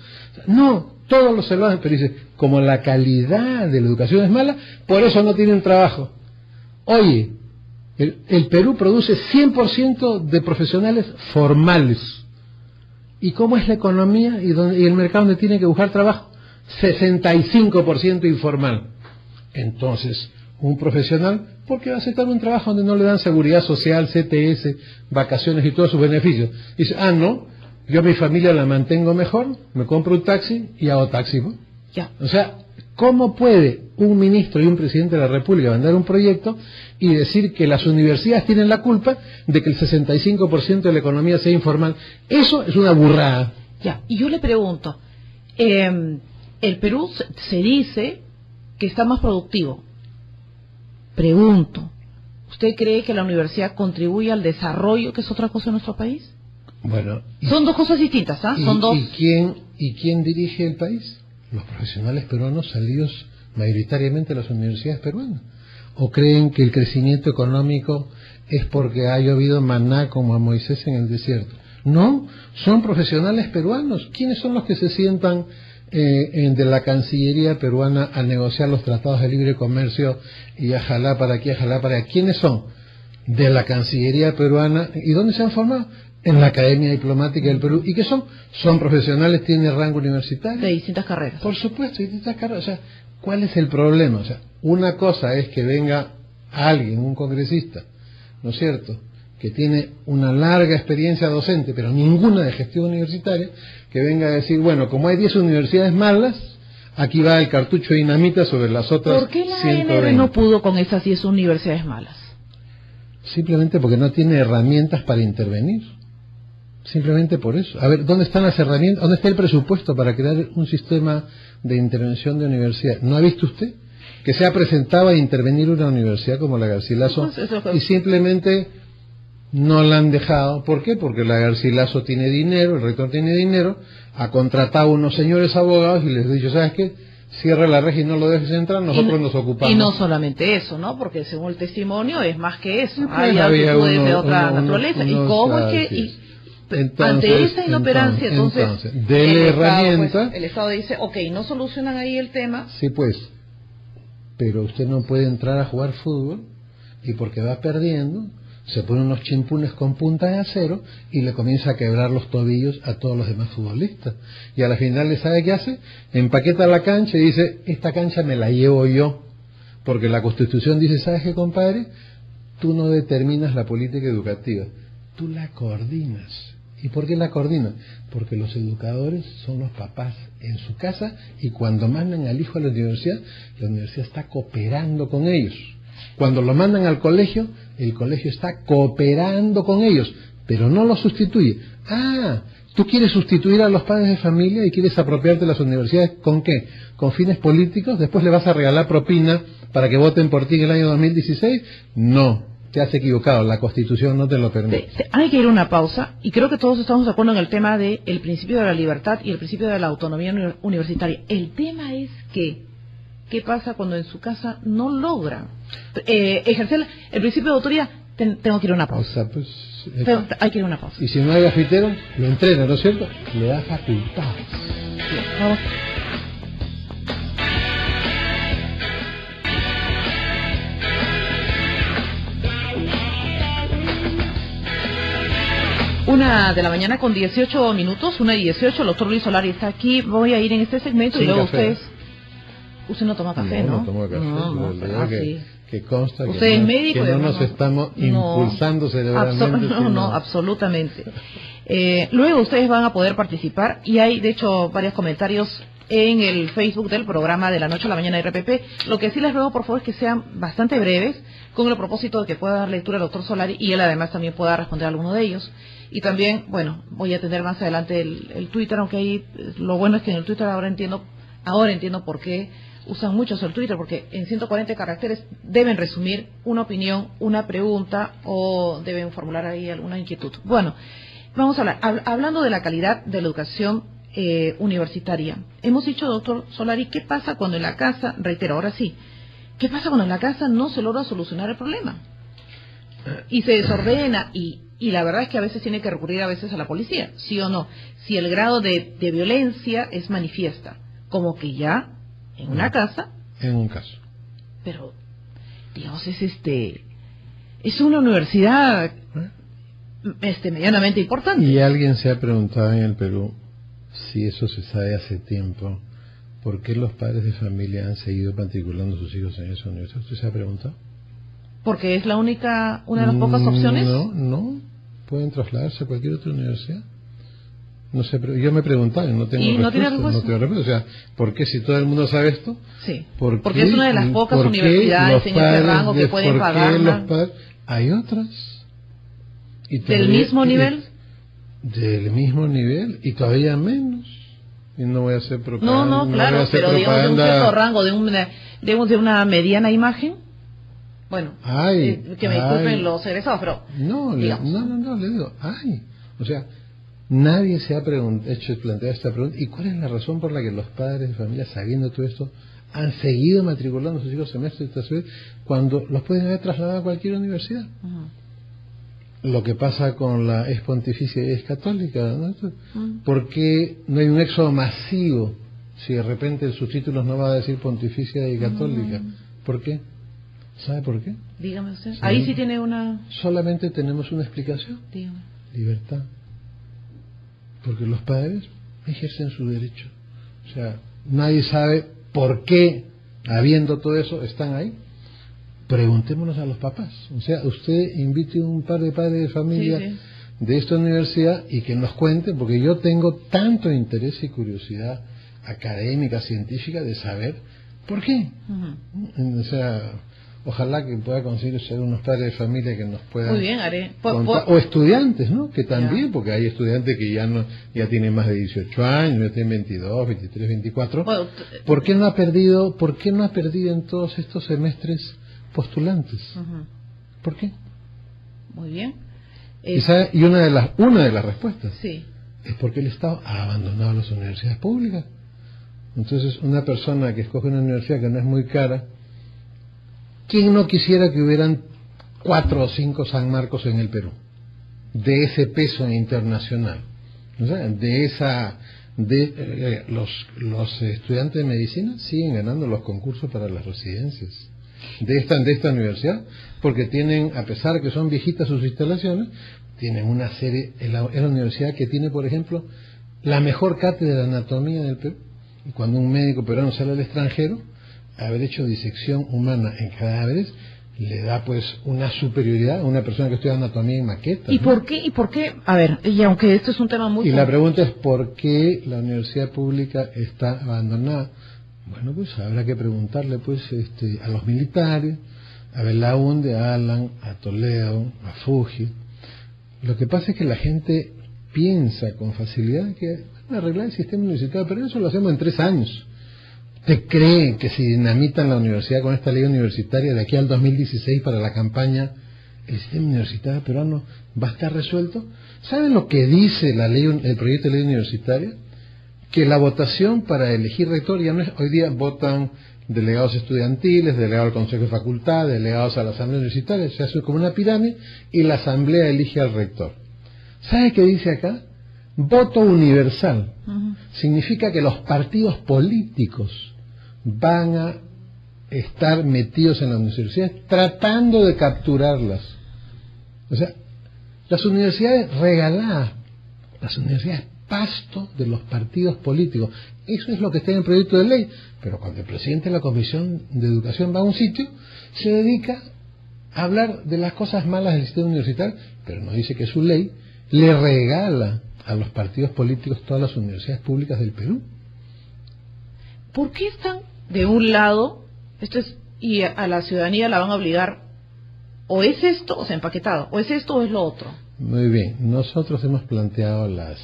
S2: No, todos los salvajes, pero dice, como la calidad de la educación es mala, por eso no tienen trabajo. Oye, el Perú produce 100% de profesionales formales. ¿Y cómo es la economía y el mercado donde tiene que buscar trabajo? 65% informal. Entonces, un profesional, ¿por qué va a aceptar un trabajo donde no le dan seguridad social, CTS, vacaciones y todos sus beneficios? Dice, no, yo a mi familia la mantengo mejor, me compro un taxi y hago taxi, ¿no?
S1: Ya.
S2: O sea, ¿cómo puede un ministro y un presidente de la República mandar un proyecto y decir que las universidades tienen la culpa de que el 65% de la economía sea informal? Eso es una burrada.
S1: Ya, y yo le pregunto, el Perú se dice que está más productivo. Pregunto, ¿usted cree que la universidad contribuye al desarrollo, que es otra cosa en nuestro país?
S2: Bueno,
S1: son dos cosas distintas, ¿ah? Son dos.
S2: ¿Y quién dirige el país? Los profesionales peruanos salidos mayoritariamente de las universidades peruanas. ¿O creen que el crecimiento económico es porque ha llovido maná como a Moisés en el desierto? No, son profesionales peruanos. ¿Quiénes son los que se sientan de la Cancillería peruana a negociar los tratados de libre comercio y a jalar para aquí, a jalar para allá? ¿Quiénes son? De la Cancillería peruana. ¿Y dónde se han formado? En la Academia Diplomática del Perú. ¿Y qué son? Son profesionales, tienen rango universitario.
S1: De distintas carreras.
S2: Por supuesto, distintas carreras. O sea, ¿cuál es el problema? O sea, una cosa es que venga alguien, un congresista, ¿no es cierto?, que tiene una larga experiencia docente, pero ninguna de gestión universitaria, que venga a decir, bueno, como hay 10 universidades malas, aquí va el cartucho de dinamita sobre las otras 120.
S1: ¿Por qué la ANR no pudo con esas 10 universidades malas?
S2: Simplemente porque no tiene herramientas para intervenir. Simplemente por eso. A ver, ¿dónde están las herramientas? ¿Dónde está el presupuesto para crear un sistema de intervención de universidad? ¿No ha visto usted que se ha presentado a intervenir una universidad como la Garcilaso y simplemente no la han dejado? ¿Por qué? Porque la Garcilaso tiene dinero, el rector tiene dinero, ha contratado a unos señores abogados y les ha dicho, ¿sabes qué? Cierra la reja y no lo dejes entrar, nosotros nos ocupamos.
S1: Y no solamente eso, ¿no? Porque según el testimonio es más que eso.
S2: Pues
S1: hay actitudes de otra naturaleza. ¿Y cómo es que...? Ante esa inoperancia, entonces
S2: dele herramienta.
S1: Pues, el Estado dice, ok, no solucionan ahí el tema.
S2: Sí, pues, pero usted no puede entrar a jugar fútbol y porque va perdiendo, se pone unos chimpunes con punta de acero y le comienza a quebrar los tobillos a todos los demás futbolistas. Y a la final, ¿sabe qué hace? Empaqueta la cancha y dice, esta cancha me la llevo yo. Porque la Constitución dice, ¿sabes qué, compadre? Tú no determinas la política educativa, tú la coordinas. ¿Y por qué la coordinan? Porque los educadores son los papás en su casa y cuando mandan al hijo a la universidad está cooperando con ellos. Cuando lo mandan al colegio, el colegio está cooperando con ellos, pero no lo sustituye. Ah, tú quieres sustituir a los padres de familia y quieres apropiarte de las universidades, ¿con qué? ¿Con fines políticos? ¿Después le vas a regalar propina para que voten por ti en el año 2016? No. Te has equivocado, la Constitución no te lo permite.
S1: Hay que ir a una pausa y creo que todos estamos de acuerdo en el tema del principio de la libertad y el principio de la autonomía universitaria. El tema es que, ¿qué pasa cuando en su casa no logra ejercer el principio de autoridad? Tengo que ir a una pausa.
S2: Pues,
S1: hay que ir a una pausa.
S2: Y si no hay gafitero, lo entrena, ¿no es cierto? Le da facultades.
S1: Bien, vamos. Una de la mañana con 18 minutos, 1:18, el doctor Luis Solari está aquí. Voy a ir en este segmento y luego
S2: café.
S1: Usted no toma café, ¿no?
S2: No tomo café, que consta
S1: usted es médico,
S2: que no nos estamos impulsando cerebralmente.
S1: No, absolutamente. Luego ustedes van a poder participar y hay, de hecho, varios comentarios en el Facebook del programa de la noche a la mañana de RPP. Lo que sí les ruego, por favor, es que sean bastante breves, con el propósito de que pueda dar lectura al doctor Solari y él además también pueda responder a alguno de ellos. Y también, bueno, voy a tener más adelante el Twitter, aunque ahí lo bueno es que en el Twitter ahora entiendo por qué usan mucho el Twitter, porque en 140 caracteres deben resumir una opinión, una pregunta o deben formular ahí alguna inquietud. Bueno, vamos a hablar, hablando de la calidad de la educación universitaria. Hemos dicho, doctor Solari, ¿qué pasa cuando en la casa, reitero, ahora sí, qué pasa cuando en la casa no se logra solucionar el problema? Y se desordena y la verdad es que a veces tiene que recurrir a veces a la policía, ¿sí o no? Si el grado de violencia es manifiesta, como que ya en una casa.
S2: En un caso.
S1: Pero, digamos, es una universidad medianamente importante.
S2: Y alguien se ha preguntado en el Perú, si eso se sabe hace tiempo, ¿por qué los padres de familia han seguido matriculando a sus hijos en esa universidad? ¿Usted se ha preguntado?
S1: Porque es una de las pocas opciones.
S2: No, pueden trasladarse a cualquier otra universidad. No sé, yo me he preguntado, no tengo respuesta. No tengo respuesta. O sea, ¿por qué si todo el mundo sabe esto?
S1: Sí, porque es una de las pocas universidades en ese rango que pueden pagarla.
S2: Hay otras. Y
S1: ¿Del mismo nivel?
S2: Del mismo nivel y todavía menos. Y no voy a hacer propaganda.
S1: No, claro, pero digamos de un cierto rango, de una mediana imagen. Bueno, que me disculpen los egresados, pero...
S2: No, le digo, o sea, nadie se ha planteado esta pregunta. ¿Y cuál es la razón por la que los padres de familia, sabiendo todo esto, han seguido matriculando a sus hijos semestre tras semestre cuando los pueden haber trasladado a cualquier universidad? Lo que pasa con la ex pontificia y ex católica, ¿no? ¿Por qué no hay un éxodo masivo si de repente en sus títulos no va a decir pontificia y católica? ¿Por qué? ¿Sabe por qué?
S1: Dígame usted. Ahí sí tiene una...
S2: Solamente tenemos una explicación.
S1: Dígame.
S2: Libertad. Porque los padres ejercen su derecho. O sea, nadie sabe por qué, habiendo todo eso, están ahí. Preguntémonos a los papás. O sea, usted invite un par de padres de familia de esta universidad y que nos cuenten, porque yo tengo tanto interés y curiosidad académica, científica, de saber por qué. O sea... Ojalá que pueda conseguir ser unos padres de familia que nos puedan...
S1: Muy bien, haré.
S2: O estudiantes, ¿no? Que también,
S1: Ya.
S2: porque hay estudiantes que ya tienen más de 18 años, ya tienen 22, 23, 24.
S1: Bueno,
S2: ¿Por qué no ha perdido en todos estos semestres postulantes?
S1: Ujú.
S2: ¿Por qué?
S1: Muy bien.
S2: Y una de las respuestas
S1: Sí.
S2: es porque el Estado ha abandonado las universidades públicas. Entonces, una persona que escoge una universidad que no es muy cara, ¿quién no quisiera que hubieran 4 o 5 San Marcos en el Perú? De ese peso internacional. O sea, los estudiantes de medicina siguen ganando los concursos para las residencias de esta universidad, porque tienen, a pesar de que son viejitas sus instalaciones, tienen una serie, es la universidad que tiene, por ejemplo, la mejor cátedra de anatomía del Perú. Y cuando un médico peruano sale al extranjero, haber hecho disección humana en cadáveres le da pues una superioridad a una persona que estudia anatomía en maquetas.
S1: ¿Y por qué? A ver, y aunque esto es un tema muy...
S2: Y la pregunta es ¿por qué la universidad pública está abandonada? Bueno, pues habrá que preguntarle pues a los militares, a Belaúnde, a Alan, a Toledo, a Fuji. Lo que pasa es que la gente piensa con facilidad que arreglar el sistema universitario, pero eso lo hacemos en 3 años. ¿Te creen que si dinamitan la universidad con esta ley universitaria de aquí al 2016 para la campaña, el sistema universitario peruano va a estar resuelto? ¿Saben lo que dice la ley, el proyecto de ley universitaria? Que la votación para elegir rector ya no es, hoy día votan delegados estudiantiles, delegados al Consejo de Facultad, delegados a la Asamblea Universitaria, se hace como una pirámide y la Asamblea elige al rector. ¿Sabe qué dice acá? Voto universal.
S1: Ujú.
S2: Significa que los partidos políticos van a estar metidos en las universidades tratando de capturarlas. O sea, las universidades regaladas, las universidades pasto de los partidos políticos. Eso es lo que está en el proyecto de ley. Pero cuando el presidente de la Comisión de Educación va a un sitio, se dedica a hablar de las cosas malas del sistema universitario, pero no dice que su ley le regala a los partidos políticos todas las universidades públicas del Perú.
S1: ¿Por qué están de un lado, y a la ciudadanía la van a obligar, o es esto, o sea, empaquetado, o es esto o es lo otro?
S2: Muy bien, nosotros hemos planteado las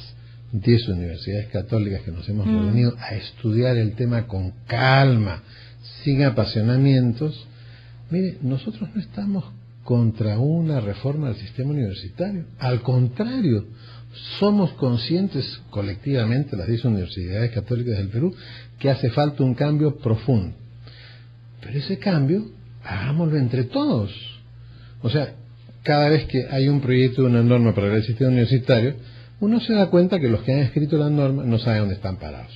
S2: 10 universidades católicas que nos hemos reunido a estudiar el tema con calma, sin apasionamientos. Mire, nosotros no estamos contra una reforma del sistema universitario, al contrario, somos conscientes colectivamente, las 10 universidades católicas del Perú, que hace falta un cambio profundo. Pero ese cambio, hagámoslo entre todos. O sea, cada vez que hay un proyecto de una norma para el sistema universitario, uno se da cuenta que los que han escrito la norma no saben dónde están parados.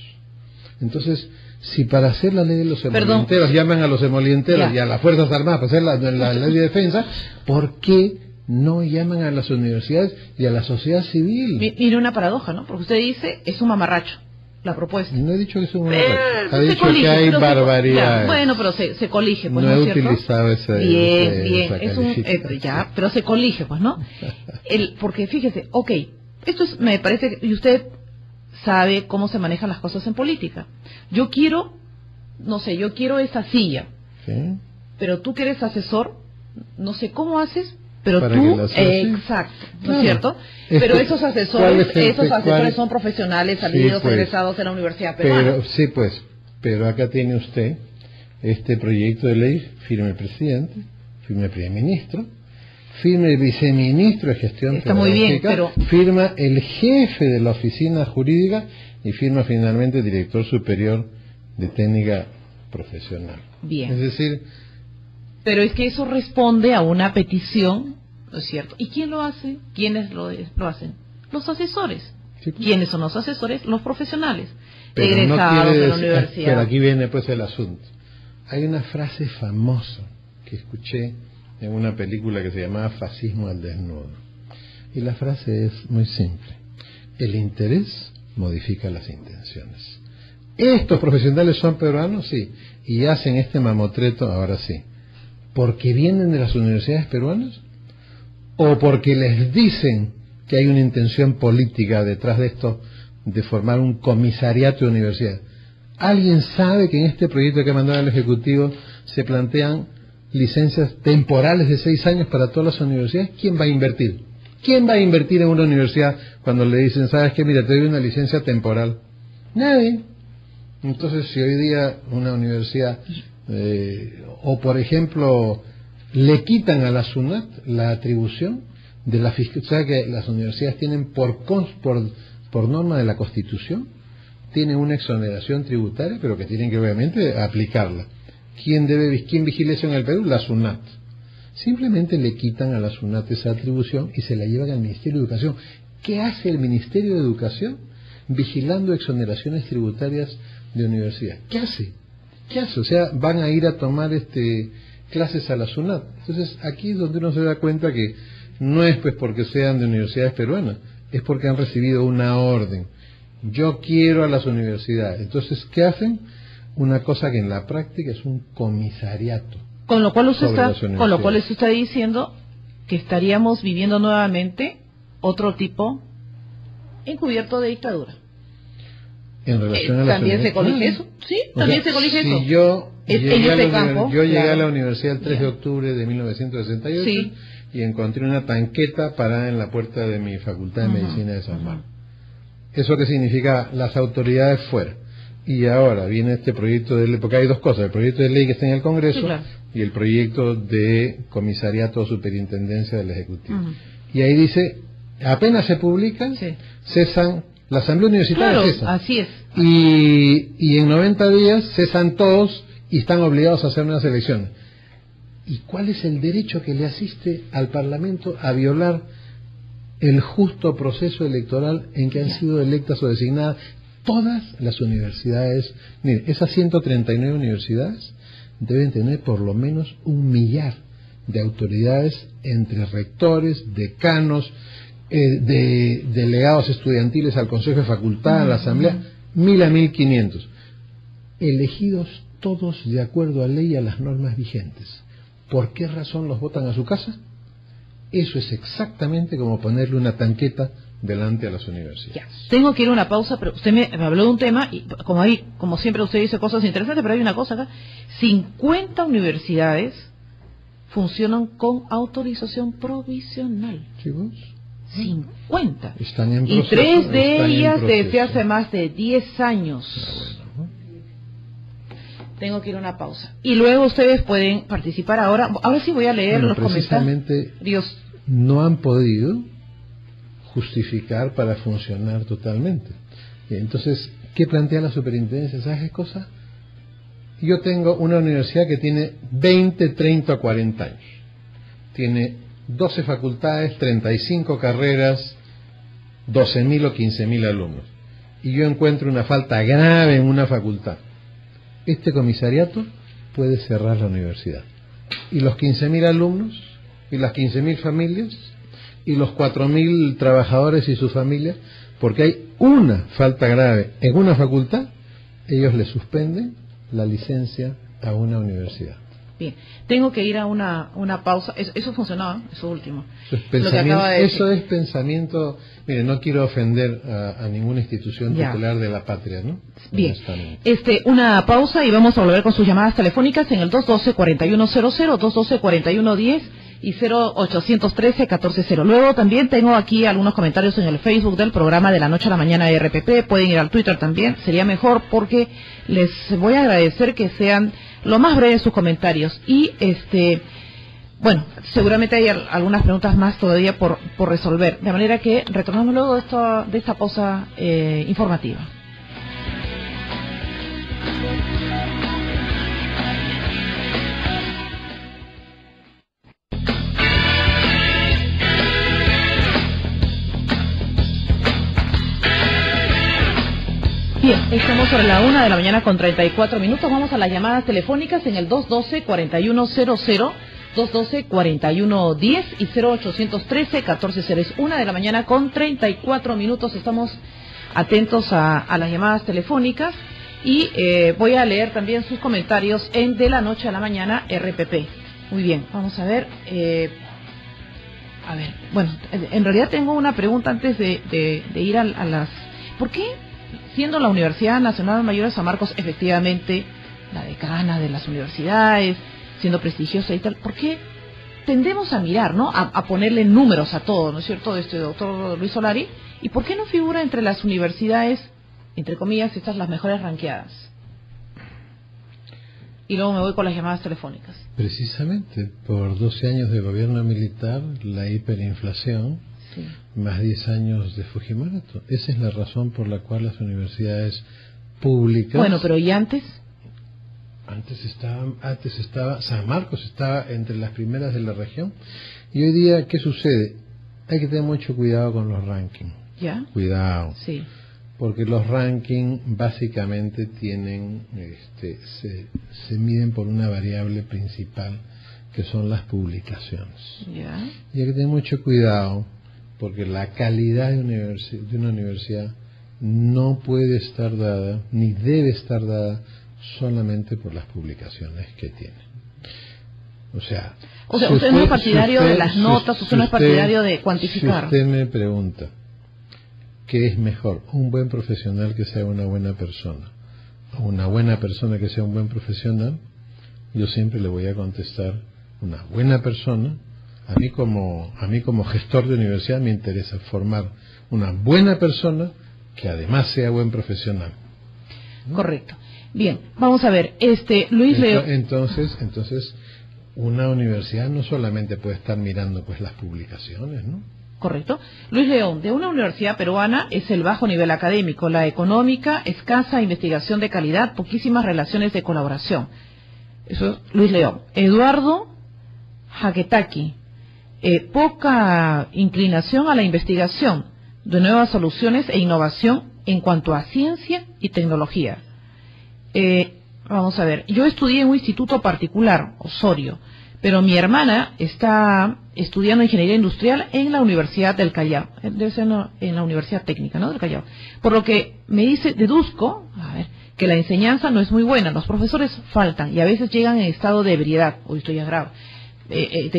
S2: Entonces, si para hacer la ley de los emolienteros llaman a los emolienteros y a las Fuerzas Armadas para hacer la ley de defensa, ¿por qué no llaman a las universidades y a la sociedad civil?
S1: Mire una paradoja, ¿no? Porque usted dice, es un mamarracho, la propuesta.
S2: No he dicho que es un mamarracho, ha
S1: Se
S2: dicho
S1: colige,
S2: que hay
S1: pero
S2: barbaridades.
S1: Bueno, pero se colige, pues,
S2: no
S1: ¿no
S2: he
S1: es cierto?
S2: utilizado esa
S1: Bien,
S2: esa
S1: es un,
S2: calificación.
S1: pero se colige, pues, ¿no? Porque fíjese, esto es, me parece, y usted sabe cómo se manejan las cosas en política. Yo quiero esa silla,
S2: ¿Sí?
S1: pero tú que eres asesor, no sé cómo haces, pero
S2: Para
S1: tú,
S2: que la asocie.
S1: exacto, ¿no
S2: Claro.
S1: es cierto?
S2: Es
S1: Pero
S2: que,
S1: esos
S2: ¿cuál
S1: asesores,
S2: es cuál?
S1: son profesionales, salidos,
S2: pues.
S1: egresados de la universidad peruana.
S2: Pero, sí, pues, pero acá tiene usted este proyecto de ley, firma el presidente, firma el primer ministro, firma el viceministro de gestión
S1: Está muy bien,
S2: pedagógica,
S1: pero
S2: firma el jefe de la oficina jurídica y firma finalmente el director superior de técnica profesional.
S1: bien.
S2: Es decir,
S1: Pero es que eso responde a una petición, ¿no es cierto? ¿Y quién lo hace? ¿Quiénes lo hacen? Los asesores.
S2: sí, pues,
S1: ¿Quiénes son los asesores? Los profesionales,
S2: pero no
S1: egresados
S2: quiere
S1: de la
S2: decir-
S1: universidad.
S2: Pero aquí viene pues el asunto. Hay una frase famosa que escuché en una película que se llamaba Fascismo al desnudo. Y la frase es muy simple. El interés modifica las intenciones. ¿Estos profesionales son peruanos? Sí. Y hacen este mamotreto, ahora sí. ¿Porque vienen de las universidades peruanas? ¿O porque les dicen que hay una intención política detrás de esto, de formar un comisariato de universidad? ¿Alguien sabe que en este proyecto que ha mandado el Ejecutivo se plantean licencias temporales de 6 años para todas las universidades, ¿quién va a invertir? ¿Quién va a invertir en una universidad cuando le dicen, sabes qué, mira, te doy una licencia temporal? Nadie. Entonces, si hoy día una universidad, o por ejemplo, le quitan a la SUNAT la atribución de la fiscalía, o sea que las universidades tienen por norma de la Constitución, tienen una exoneración tributaria, pero que tienen que obviamente aplicarla. ¿Quién vigila eso en el Perú? La SUNAT. Simplemente le quitan a la SUNAT esa atribución y se la llevan al Ministerio de Educación. ¿Qué hace el Ministerio de Educación vigilando exoneraciones tributarias de universidad? ¿Qué hace? O sea, van a ir a tomar clases a la SUNAT. Entonces, aquí es donde uno se da cuenta que no es pues porque sean de universidades peruanas, es porque han recibido una orden. Yo quiero a las universidades. Entonces, ¿qué hacen? Una cosa que en la práctica es un comisariato.
S1: Con lo cual usted está diciendo que estaríamos viviendo nuevamente otro tipo encubierto de dictadura.
S2: En relación a
S1: ¿También se colige eso? Sí, también se colige eso.
S2: Si yo llegué a la
S1: claro.
S2: universidad el 3 de octubre de 1968
S1: sí.
S2: y encontré una tanqueta parada en la puerta de mi Facultad de Medicina de San Marcos. ¿Eso qué significa? Las autoridades fuera. Y ahora viene este proyecto de ley, porque hay dos cosas, el proyecto de ley que está en el Congreso, sí, claro, y el proyecto de comisariato o superintendencia del Ejecutivo. Y ahí dice, apenas se publican, sí, cesan, la Asamblea Universitaria,
S1: claro,
S2: cesa.
S1: Así es.
S2: Y en 90 días cesan todos y están obligados a hacer unas elecciones. ¿Y cuál es el derecho que le asiste al Parlamento a violar el justo proceso electoral en que han sido electas o designadas todas las universidades? Mire, esas 139 universidades deben tener por lo menos 1 millar de autoridades entre rectores, decanos, de delegados estudiantiles al Consejo de Facultad, a la Asamblea, 1000 a 1500, elegidos todos de acuerdo a ley y a las normas vigentes. ¿Por qué razón los votan a su casa? Eso es exactamente como ponerle una tanqueta delante a las universidades.
S1: Ya. Tengo que ir a una pausa, pero usted me habló de un tema, y como siempre usted dice cosas interesantes, pero hay una cosa acá. 50 universidades funcionan con autorización provisional.
S2: ¿Chicos?
S1: 50.
S2: Están en proceso,
S1: y 3 de ellas desde hace más de 10 años. Tengo que ir a una pausa. Y luego ustedes pueden participar ahora. Ahora sí voy a leer los comentarios.
S2: No han podido justificar para funcionar totalmente. Entonces, ¿qué plantea la superintendencia? ¿Sabes qué cosa? Yo tengo una universidad que tiene 20, 30 o 40 años. Tiene 12 facultades, 35 carreras, 12.000 o 15.000 alumnos. Y yo encuentro una falta grave en una facultad. Este comisariato puede cerrar la universidad. Y los 15.000 alumnos, y las 15.000 familias, y los 4.000 trabajadores y sus familias, porque hay una falta grave en una facultad, ellos le suspenden la licencia a una universidad.
S1: Bien, tengo que ir a una pausa. Eso funcionaba, eso último.
S2: Eso es pensamiento. Mire, no quiero ofender a ninguna institución tutelar de la patria, ¿no?
S1: Bien, una pausa y vamos a volver con sus llamadas telefónicas en el 212-4100, 212-4110 y 0813-1400. Luego también tengo aquí algunos comentarios en el Facebook del programa de la noche a la mañana de RPP. Pueden ir al Twitter también, sería mejor porque les voy a agradecer que sean lo más breves sus comentarios. Y bueno, seguramente hay algunas preguntas más todavía por resolver, de manera que retornamos luego de esta pausa informativa. Bien, estamos sobre la 1 de la mañana con 34 minutos. Vamos a las llamadas telefónicas en el 212-4100, 212-4110 y 0813-1400. Es 1 de la mañana con 34 minutos. Estamos atentos a las llamadas telefónicas y voy a leer también sus comentarios en De la Noche a la Mañana RPP. Muy bien, vamos a ver. Bueno, en realidad tengo una pregunta antes de ir a las... ¿Por qué? Siendo la Universidad Nacional Mayor de San Marcos efectivamente la decana de las universidades, siendo prestigiosa y tal, ¿por qué tendemos a mirar, ¿no? A ponerle números a todo, ¿no es cierto?, doctor Luis Solari, ¿y por qué no figura entre las universidades, entre comillas, estas las mejores ranqueadas? Y luego me voy con las llamadas telefónicas.
S2: Precisamente, por 12 años de gobierno militar, la hiperinflación, sí, más 10 años de Fujimoto. Esa es la razón por la cual las universidades públicas...
S1: Bueno, pero ¿y antes?
S2: Antes estaba San Marcos, estaba entre las primeras de la región. Y hoy día, ¿qué sucede? Hay que tener mucho cuidado con los rankings.
S1: ¿Ya?
S2: Cuidado.
S1: Sí.
S2: Porque los rankings básicamente tienen, se miden por una variable principal, que son las publicaciones.
S1: ¿Ya?
S2: Y hay que tener mucho cuidado, porque la calidad de una universidad no puede estar dada, ni debe estar dada, solamente por las publicaciones que tiene. O sea
S1: usted no es partidario de las notas, usted no es partidario de cuantificar.
S2: Si usted me pregunta ¿qué es mejor? ¿Un buen profesional que sea una buena persona o una buena persona que sea un buen profesional? Yo siempre le voy a contestar una buena persona. A mí como gestor de universidad me interesa formar una buena persona que además sea buen profesional. ¿No?
S1: Correcto. Bien, vamos a ver, Luis Leo.
S2: Entonces, una universidad no solamente puede estar mirando pues las publicaciones, ¿no?
S1: Correcto. Luis León, de una universidad peruana es el bajo nivel académico, la económica, escasa investigación de calidad, poquísimas relaciones de colaboración. Eso es Luis León. Eduardo Jaquetaki, poca inclinación a la investigación de nuevas soluciones e innovación en cuanto a ciencia y tecnología. Vamos a ver, yo estudié en un instituto particular, Osorio, pero mi hermana está estudiando ingeniería industrial en la Universidad del Callao, debe ser en la Universidad Técnica, ¿no?, del Callao. Por lo que me deduzco, que la enseñanza no es muy buena, los profesores faltan y a veces llegan en estado de ebriedad, o esto ya es grave.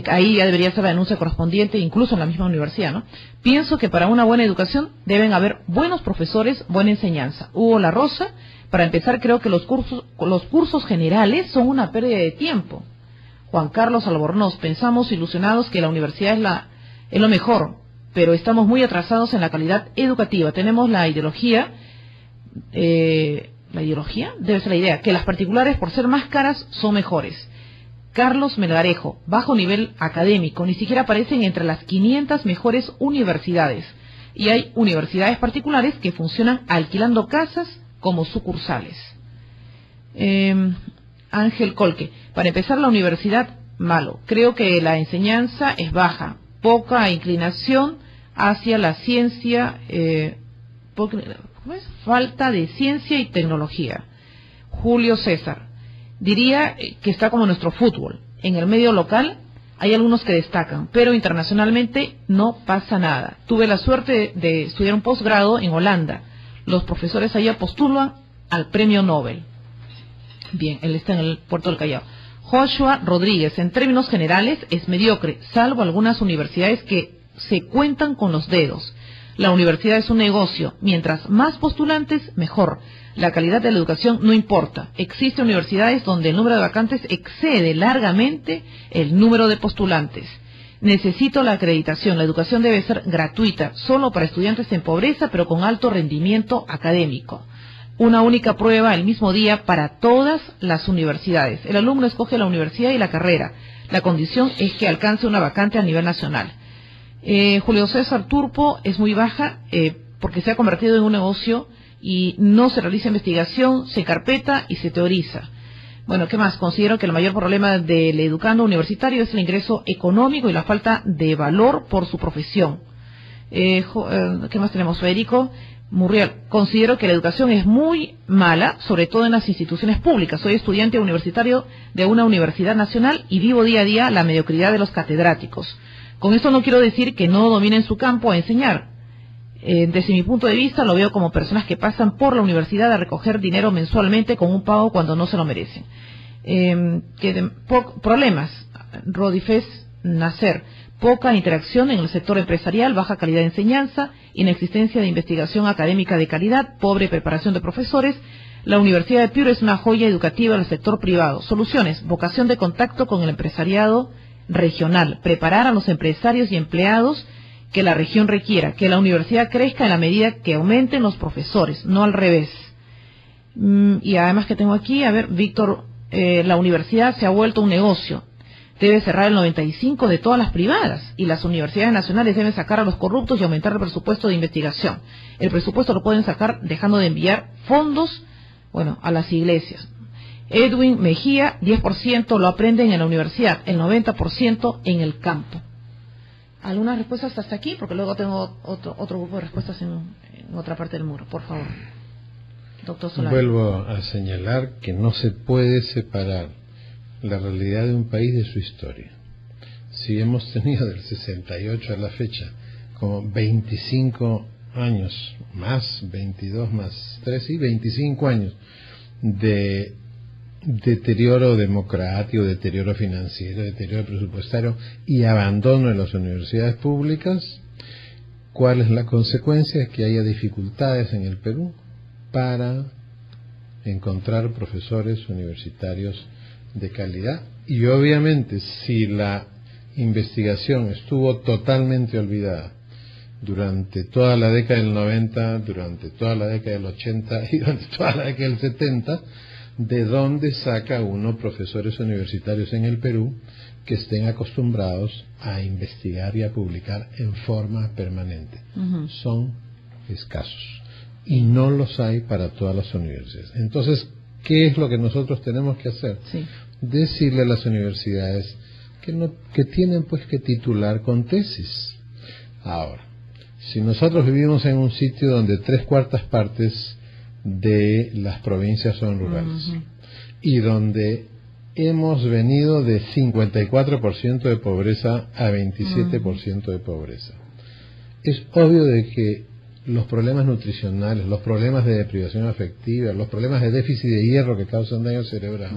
S1: Ahí ya debería ser la denuncia correspondiente, incluso en la misma universidad, ¿no? Pienso que para una buena educación deben haber buenos profesores, buena enseñanza. Hugo La Rosa, para empezar, creo que los cursos generales son una pérdida de tiempo. Juan Carlos Albornoz, pensamos ilusionados que la universidad es lo mejor, pero estamos muy atrasados en la calidad educativa. Tenemos la ideología, debe ser la idea, que las particulares por ser más caras son mejores. Carlos Melgarejo, bajo nivel académico, ni siquiera aparecen entre las 500 mejores universidades. Y hay universidades particulares que funcionan alquilando casas como sucursales. Ángel Colque, para empezar la universidad, malo. Creo que la enseñanza es baja, poca inclinación hacia la ciencia, falta de ciencia y tecnología. Julio César, diría que está como nuestro fútbol. En el medio local hay algunos que destacan, pero internacionalmente no pasa nada. Tuve la suerte de estudiar un posgrado en Holanda. Los profesores allá postulan al premio Nobel. Bien, él está en el puerto del Callao. Joshua Rodríguez, en términos generales, es mediocre, salvo algunas universidades que se cuentan con los dedos. La universidad es un negocio, mientras más postulantes, mejor. La calidad de la educación no importa. Existen universidades donde el número de vacantes excede largamente el número de postulantes. Necesito la acreditación. La educación debe ser gratuita, solo para estudiantes en pobreza, pero con alto rendimiento académico. Una única prueba el mismo día para todas las universidades. El alumno escoge la universidad y la carrera. La condición es que alcance una vacante a nivel nacional. Julio César Turpo es muy baja porque se ha convertido en un negocio y no se realiza investigación, se carpeta y se teoriza. Bueno, ¿qué más? Considero que el mayor problema del educando universitario es el ingreso económico y la falta de valor por su profesión. ¿Qué más tenemos? Federico Murriel, considero que la educación es muy mala, sobre todo en las instituciones públicas. Soy estudiante universitario de una universidad nacional y vivo día a día la mediocridad de los catedráticos. Con esto no quiero decir que no dominen su campo a enseñar. Desde mi punto de vista lo veo como personas que pasan por la universidad a recoger dinero mensualmente con un pago cuando no se lo merecen. Problemas, Rodifes Nacer. poca interacción en el sector empresarial, baja calidad de enseñanza, inexistencia de investigación académica de calidad, pobre preparación de profesores. La Universidad de Piura es una joya educativa del sector privado. Soluciones: vocación de contacto con el empresariado regional, preparar a los empresarios y empleados que la región requiera, que la universidad crezca en la medida que aumenten los profesores, no al revés. Y además que tengo aquí, a ver, Víctor, la universidad se ha vuelto un negocio. Debe cerrar el 95% de todas las privadas, y las universidades nacionales deben sacar a los corruptos y aumentar el presupuesto de investigación. El presupuesto lo pueden sacar dejando de enviar fondos, a las iglesias. Edwin Mejía, 10% lo aprenden en la universidad, el 90% en el campo. ¿Algunas respuestas hasta aquí? Porque luego tengo otro grupo de respuestas en otra parte del muro. Por favor, doctor Solari.
S2: Vuelvo a señalar que no se puede separar la realidad de un país de su historia. Si hemos tenido del 68 a la fecha como 25 años más, 22 más 3, sí, 25 años de deterioro democrático, deterioro financiero, deterioro presupuestario y abandono de las universidades públicas, ¿cuál es la consecuencia? Que haya dificultades en el Perú para encontrar profesores universitarios de calidad. Y obviamente, si la investigación estuvo totalmente olvidada durante toda la década del 90, durante toda la década del 80 y durante toda la década del 70, ¿de dónde saca uno profesores universitarios en el Perú que estén acostumbrados a investigar y a publicar en forma permanente? Son escasos y no los hay para todas las universidades. Entonces, ¿qué es lo que nosotros tenemos que hacer?
S1: Sí.
S2: Decirle a las universidades que tienen pues que titular con tesis. Ahora, si nosotros vivimos en un sitio donde 3/4 partes de las provincias son rurales y donde hemos venido de 54% de pobreza a 27% de pobreza, es obvio de que los problemas nutricionales, los problemas de deprivación afectiva, los problemas de déficit de hierro que causan daño cerebral,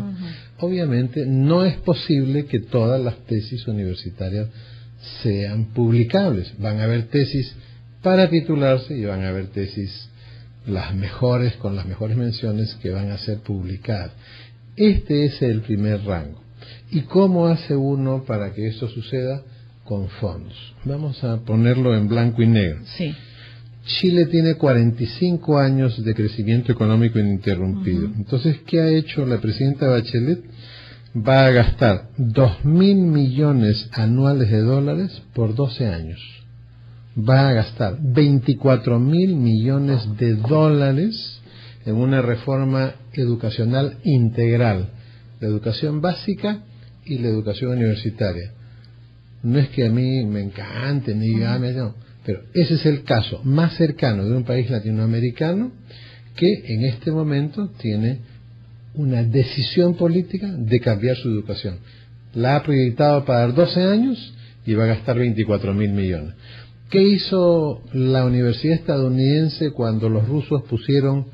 S2: obviamente no es posible que todas las tesis universitarias sean publicables. Van a haber tesis para titularse y van a haber tesis las mejores, con las mejores menciones, que van a ser publicadas. Este es el primer rango. ¿Y cómo hace uno para que esto suceda? Con fondos. Vamos a ponerlo en blanco y negro.
S1: Sí.
S2: Chile tiene 45 años de crecimiento económico ininterrumpido. Entonces, ¿qué ha hecho la presidenta Bachelet? Va a gastar 2.000 millones anuales de dólares por 12 años. Va a gastar 24.000 millones de dólares en una reforma educacional integral, la educación básica y la educación universitaria. No es que a mí me encante ni diga, no, pero ese es el caso más cercano de un país latinoamericano que en este momento tiene una decisión política de cambiar su educación. La ha proyectado para 12 años y va a gastar 24.000 millones. ¿Qué hizo la universidad estadounidense cuando los rusos pusieron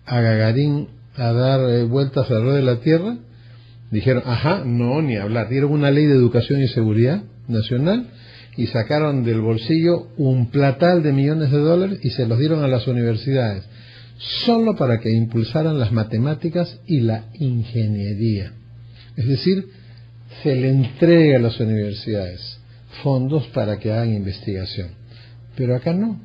S2: a Gagarin a dar vueltas alrededor de la Tierra? Dijeron, no, ni hablar. Dieron una ley de educación y seguridad nacional y sacaron del bolsillo un platal de millones de dólares y se los dieron a las universidades, solo para que impulsaran las matemáticas y la ingeniería. Es decir, se le entrega a las universidades fondos para que hagan investigación. Pero acá no.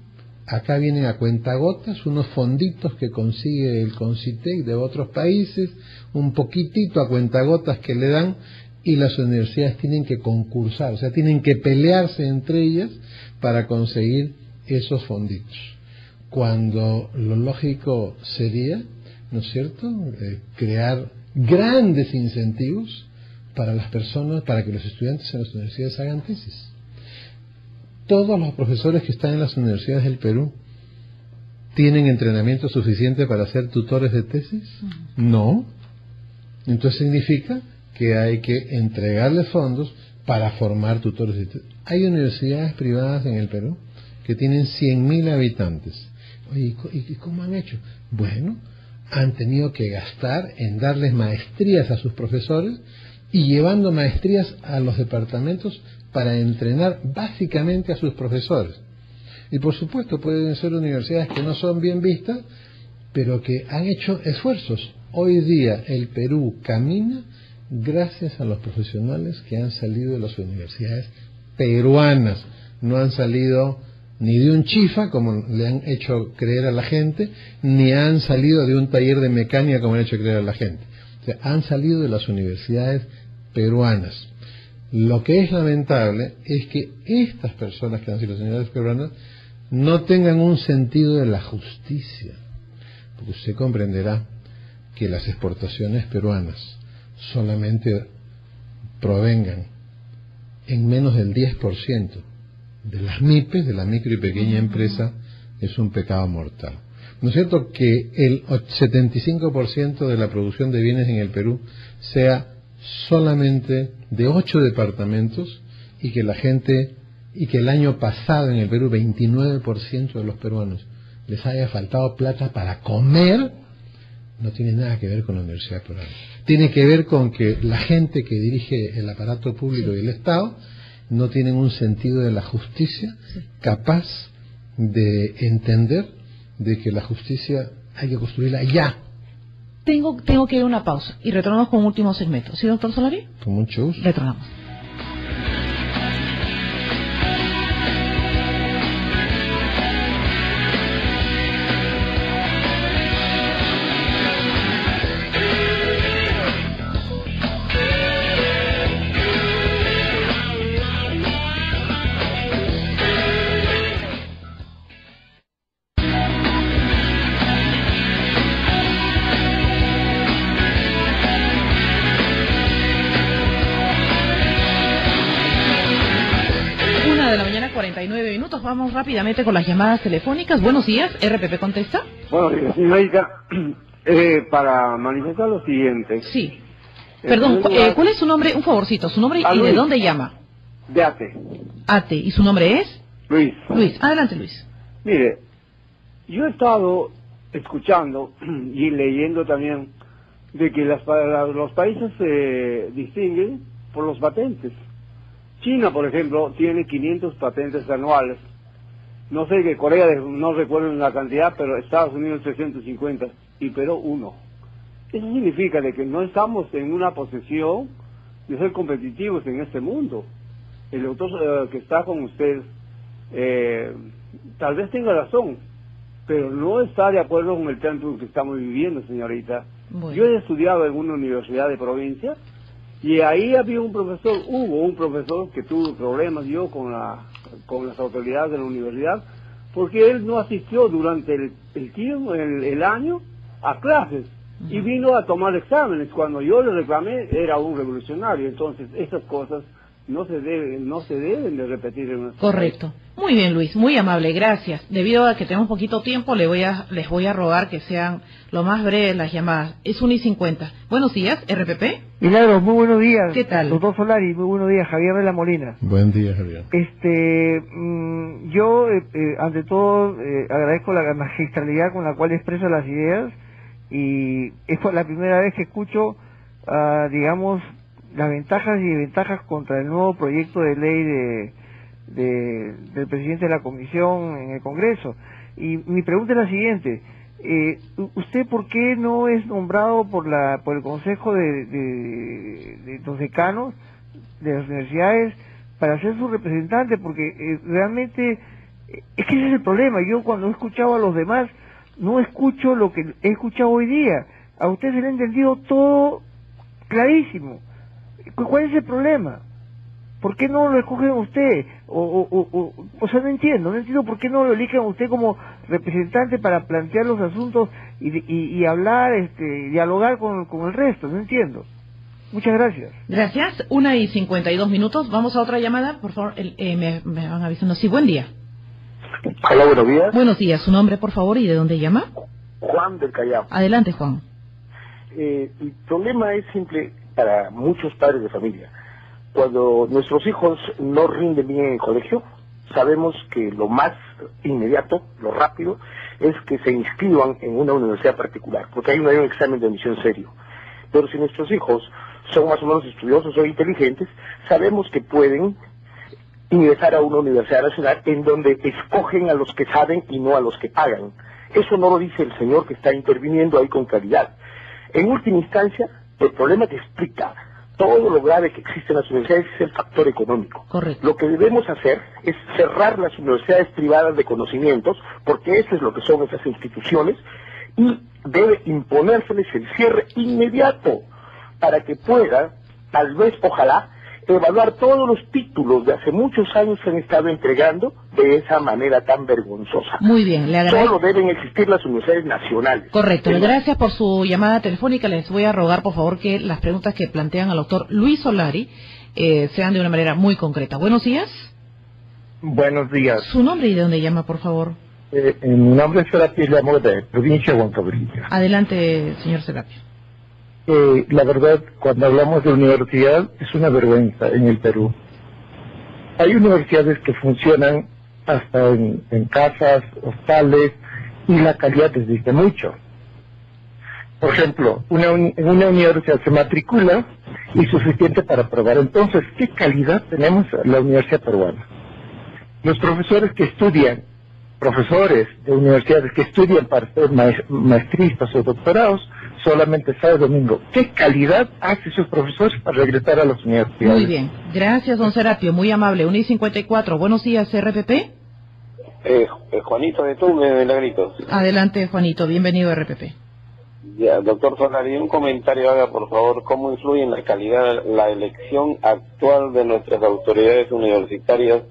S2: Acá vienen a cuentagotas unos fonditos que consigue el CONCITEC de otros países, un poquitito a cuentagotas que le dan, y las universidades tienen que concursar, o sea, tienen que pelearse entre ellas para conseguir esos fonditos. Cuando lo lógico sería, ¿no es cierto?, crear grandes incentivos para las personas, para que los estudiantes en las universidades hagan tesis. ¿Todos los profesores que están en las universidades del Perú tienen entrenamiento suficiente para ser tutores de tesis? No. Entonces significa que hay que entregarles fondos para formar tutores de tesis. Hay universidades privadas en el Perú que tienen 100.000 habitantes. Oye, ¿y cómo han hecho? Bueno, han tenido que gastar en darles maestrías a sus profesores y llevando maestrías a los departamentos para entrenar básicamente a sus profesores. Y por supuesto pueden ser universidades que no son bien vistas, pero que han hecho esfuerzos. Hoy día el Perú camina gracias a los profesionales que han salido de las universidades peruanas. No han salido ni de un chifa, como le han hecho creer a la gente, ni han salido de un taller de mecánica, como le han hecho creer a la gente. O sea, han salido de las universidades peruanas. Lo que es lamentable es que estas personas que han sido las universidades peruanas no tengan un sentido de la justicia, porque usted comprenderá que las exportaciones peruanas solamente provengan en menos del 10% de las MIPES, de la micro y pequeña empresa, es un pecado mortal. ¿No es cierto que el 75% de la producción de bienes en el Perú sea solamente de 8 departamentos y que la gente, y que el año pasado en el Perú 29% de los peruanos les haya faltado plata para comer? No tiene nada que ver con la universidad peruana. Tiene que ver con que la gente que dirige el aparato público y el Estado no tienen un sentido de la justicia capaz de entender de que la justicia hay que construirla ya.
S1: Tengo que ir a una pausa y retornamos con un último segmento. ¿Sí, doctor Solari?
S2: Con mucho gusto.
S1: Retornamos. Vamos rápidamente con las llamadas telefónicas. Buenos días, RPP contesta.
S8: Buenos días, señorita. Para manifestar lo siguiente.
S1: Sí. Perdón, ¿cuál es su nombre? Un favorcito, su nombre y de dónde llama.
S8: De ATE.
S1: ATE, ¿y su nombre es?
S8: Luis.
S1: Luis, adelante Luis.
S8: Mire, yo he estado escuchando y leyendo también de que los países se distinguen por los patentes. China, por ejemplo, tiene 500 patentes anuales. No sé que Corea, no recuerdo la cantidad, pero Estados Unidos 350 y Perú 1. Eso significa de que no estamos en una posición de ser competitivos en este mundo. El doctor que está con usted tal vez tenga razón, pero no está de acuerdo con el tiempo que estamos viviendo, señorita. Bueno. Yo he estudiado en una universidad de provincia y ahí hubo un profesor que tuvo problemas con las autoridades de la universidad, porque él no asistió durante el año a clases y vino a tomar exámenes. Cuando yo le reclamé, era un revolucionario. Entonces esas cosas no se deben de repetir en nuestro
S1: Correcto. País. Muy bien, Luis, muy amable, gracias. Debido a que tenemos poquito tiempo, les voy a rogar que sean lo más breves las llamadas. Es 1:50. Buenos días, RPP.
S5: Milagros, muy buenos días.
S1: ¿Qué tal?
S5: Doctor Solari, muy buenos días. Javier de la Molina.
S2: Buen día, Javier.
S5: Yo, ante todo, agradezco la magistralidad con la cual expresa las ideas, y es la primera vez que escucho, digamos, las ventajas y desventajas contra el nuevo proyecto de ley del presidente de la comisión en el Congreso. Y mi pregunta es la siguiente: ¿usted por qué no es nombrado por el Consejo de los decanos de las universidades para ser su representante? Porque realmente es que ese es el problema. Yo, cuando he escuchado a los demás, no escucho lo que he escuchado hoy día. A usted se le ha entendido todo clarísimo. ¿Cuál es el problema? ¿Por qué no lo escogen a usted? O sea, no entiendo por qué no lo eligen a usted como representante para plantear los asuntos y hablar, dialogar con el resto. No entiendo. Muchas gracias.
S1: Gracias. 1:52. Vamos a otra llamada, por favor. Me van avisando. Sí, buen día.
S9: Hola, buenos días.
S1: Buenos días. Su nombre, por favor, y de dónde llama.
S9: Juan del Callao.
S1: Adelante, Juan.
S9: El problema es simple para muchos padres de familia. Cuando nuestros hijos no rinden bien en el colegio, sabemos que lo más inmediato, lo rápido, es que se inscriban en una universidad particular, porque hay un examen de admisión serio. Pero si nuestros hijos son más o menos estudiosos o inteligentes, sabemos que pueden ingresar a una universidad nacional en donde escogen a los que saben y no a los que pagan. Eso no lo dice el señor que está interviniendo ahí con claridad. En última instancia, el problema que explica todo lo grave que existe en las universidades es el factor económico.
S1: Correcto.
S9: Lo que debemos hacer es cerrar las universidades privadas de conocimientos, porque eso es lo que son esas instituciones, y debe imponérseles el cierre inmediato para que pueda, tal vez, ojalá, evaluar todos los títulos de hace muchos años que han estado entregando de esa manera tan vergonzosa.
S1: Muy bien, le agradezco.
S9: Solo deben existir las universidades nacionales.
S1: Correcto, gracias por su llamada telefónica. Les voy a rogar, por favor, que las preguntas que plantean al doctor Luis Solari sean de una manera muy concreta. Buenos días.
S10: Buenos días.
S1: ¿Su nombre y de dónde llama, por favor?
S10: Mi nombre es Serapio, llamo de provincia de Huancavelica.
S1: Adelante, señor Serapio.
S10: La verdad, cuando hablamos de universidad, es una vergüenza en el Perú. Hay universidades que funcionan hasta en casas, hostales, y la calidad desdice mucho. Por ejemplo, en una universidad se matricula y suficiente para aprobar. Entonces, ¿qué calidad tenemos en la universidad peruana? Los profesores que estudian, profesores de universidades que estudian para ser maestristas o doctorados, solamente sábado y domingo. ¿Qué calidad hace esos profesores para regresar a las universidades?
S1: Muy bien. Gracias, don Serapio. Muy amable. 1:54. Buenos días, RPP.
S11: Juanito de Tume, de Milagritos.
S1: Adelante, Juanito. Bienvenido a RPP.
S11: Ya, doctor Solari, un comentario haga, por favor, cómo influye en la calidad la elección actual de nuestras autoridades universitarias,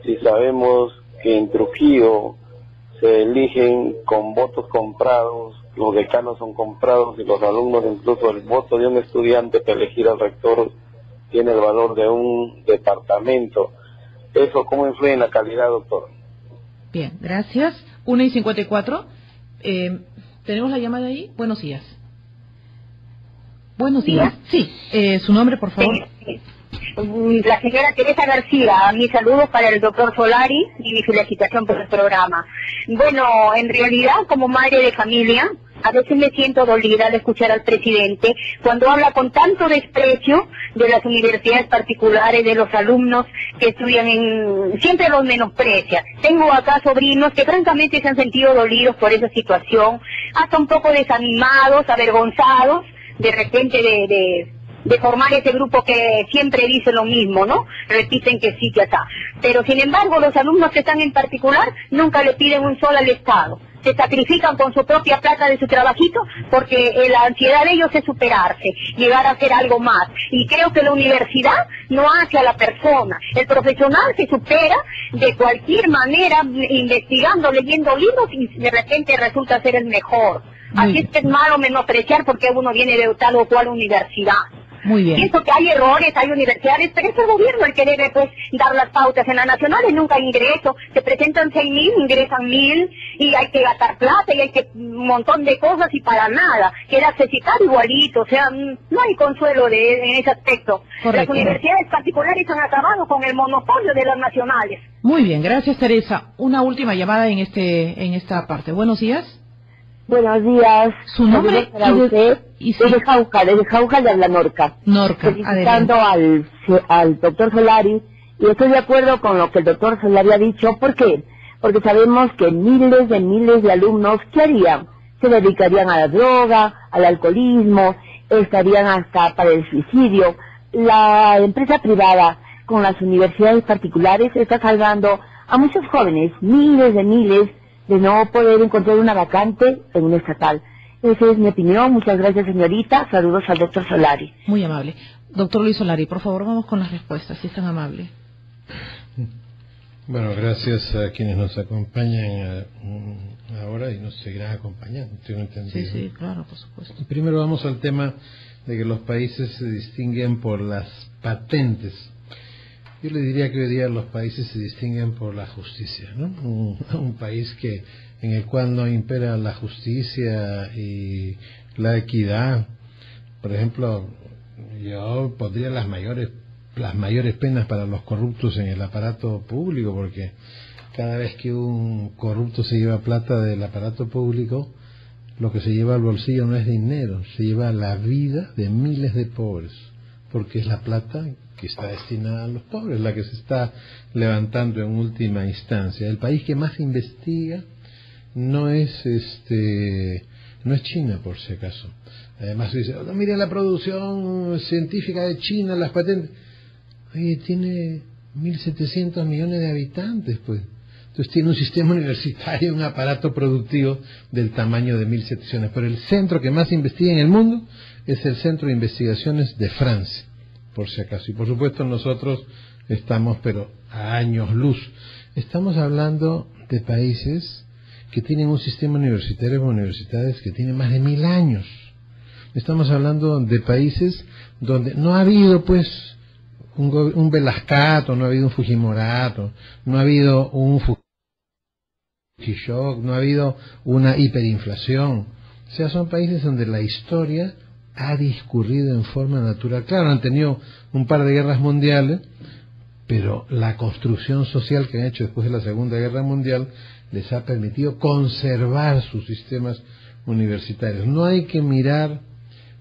S11: si sabemos que en Trujillo se eligen con votos comprados, los decanos son comprados y los alumnos, incluso el voto de un estudiante para elegir al rector tiene el valor de un departamento. ¿Eso cómo influye en la calidad, doctor?
S1: Bien, gracias. 1:54. ¿Tenemos la llamada ahí? Buenos días. Buenos días. Sí, su nombre, por favor.
S12: La señora Teresa García, mis saludos para el doctor Solari y mi felicitación por el programa. Bueno, en realidad, como madre de familia, a veces me siento dolida al escuchar al presidente cuando habla con tanto desprecio de las universidades particulares, de los alumnos que estudian siempre los menosprecia. Tengo acá sobrinos que francamente se han sentido dolidos por esa situación, hasta un poco desanimados, avergonzados, de repente de formar ese grupo que siempre dice lo mismo, ¿no? Repiten que sí, que acá. Pero sin embargo, los alumnos que están en particular nunca le piden un sol al Estado. Se sacrifican con su propia plata de su trabajito porque la ansiedad de ellos es superarse, llegar a hacer algo más. Y creo que la universidad no hace a la persona. El profesional se supera de cualquier manera, investigando, leyendo libros y de repente resulta ser el mejor. Así es que es malo menospreciar porque uno viene de tal o cual universidad.
S1: Muy bien.
S12: Pienso que hay errores, hay universidades, pero es el gobierno el que debe pues dar las pautas. En las nacionales nunca hay ingreso, se presentan 6.000, ingresan 1.000 y hay que gastar plata y hay que un montón de cosas y para nada. Queda accesitar igualito, o sea, no hay consuelo en ese aspecto.
S1: Correcto.
S12: Las universidades particulares han acabado con el monopolio de las nacionales.
S1: Muy bien, gracias Teresa. Una última llamada en esta parte. Buenos días.
S13: Buenos días.
S1: ¿Su nombre?
S13: Para usted, desde Jauja de la Norca. Felicitando al doctor Solari, y estoy de acuerdo con lo que el doctor Solari ha dicho. ¿Por qué? Porque sabemos que miles de alumnos, ¿qué harían? Se dedicarían a la droga, al alcoholismo, estarían hasta para el suicidio. La empresa privada con las universidades particulares está salvando a muchos jóvenes, miles de no poder encontrar una vacante en un estatal. Esa es mi opinión. Muchas gracias, señorita. Saludos al doctor Solari.
S1: Muy amable. Doctor Luis Solari, por favor, vamos con las respuestas, si es tan amable.
S2: Bueno, gracias a quienes nos acompañan ahora y nos seguirán acompañando, tengo entendido.
S1: Sí, claro, por supuesto.
S2: Primero vamos al tema de que los países se distinguen por las patentes. Yo le diría que hoy día los países se distinguen por la justicia, ¿no? Un país en el cual no impera la justicia y la equidad. Por ejemplo, yo pondría las mayores penas para los corruptos en el aparato público, porque cada vez que un corrupto se lleva plata del aparato público, lo que se lleva al bolsillo no es dinero, se lleva la vida de miles de pobres, porque es la plata que está destinada a los pobres, la que se está levantando en última instancia. El país que más investiga no es China, por si acaso. Además dice, no, mire la producción científica de China, las patentes. Oye, tiene 1.700 millones de habitantes, pues. Entonces tiene un sistema universitario, un aparato productivo del tamaño de 1.700. Pero el centro que más investiga en el mundo es el Centro de Investigaciones de Francia, por si acaso. Y por supuesto nosotros estamos, pero a años luz. Estamos hablando de países que tienen un sistema universitario con universidades que tienen más de 1000 años. Estamos hablando de países donde no ha habido, pues, un Velascato, no ha habido un Fujimorato, no ha habido un Fujishock, no ha habido una hiperinflación. O sea, son países donde la historia ha discurrido en forma natural. Claro, han tenido un par de guerras mundiales, pero la construcción social que han hecho después de la Segunda Guerra Mundial les ha permitido conservar sus sistemas universitarios. No hay que mirar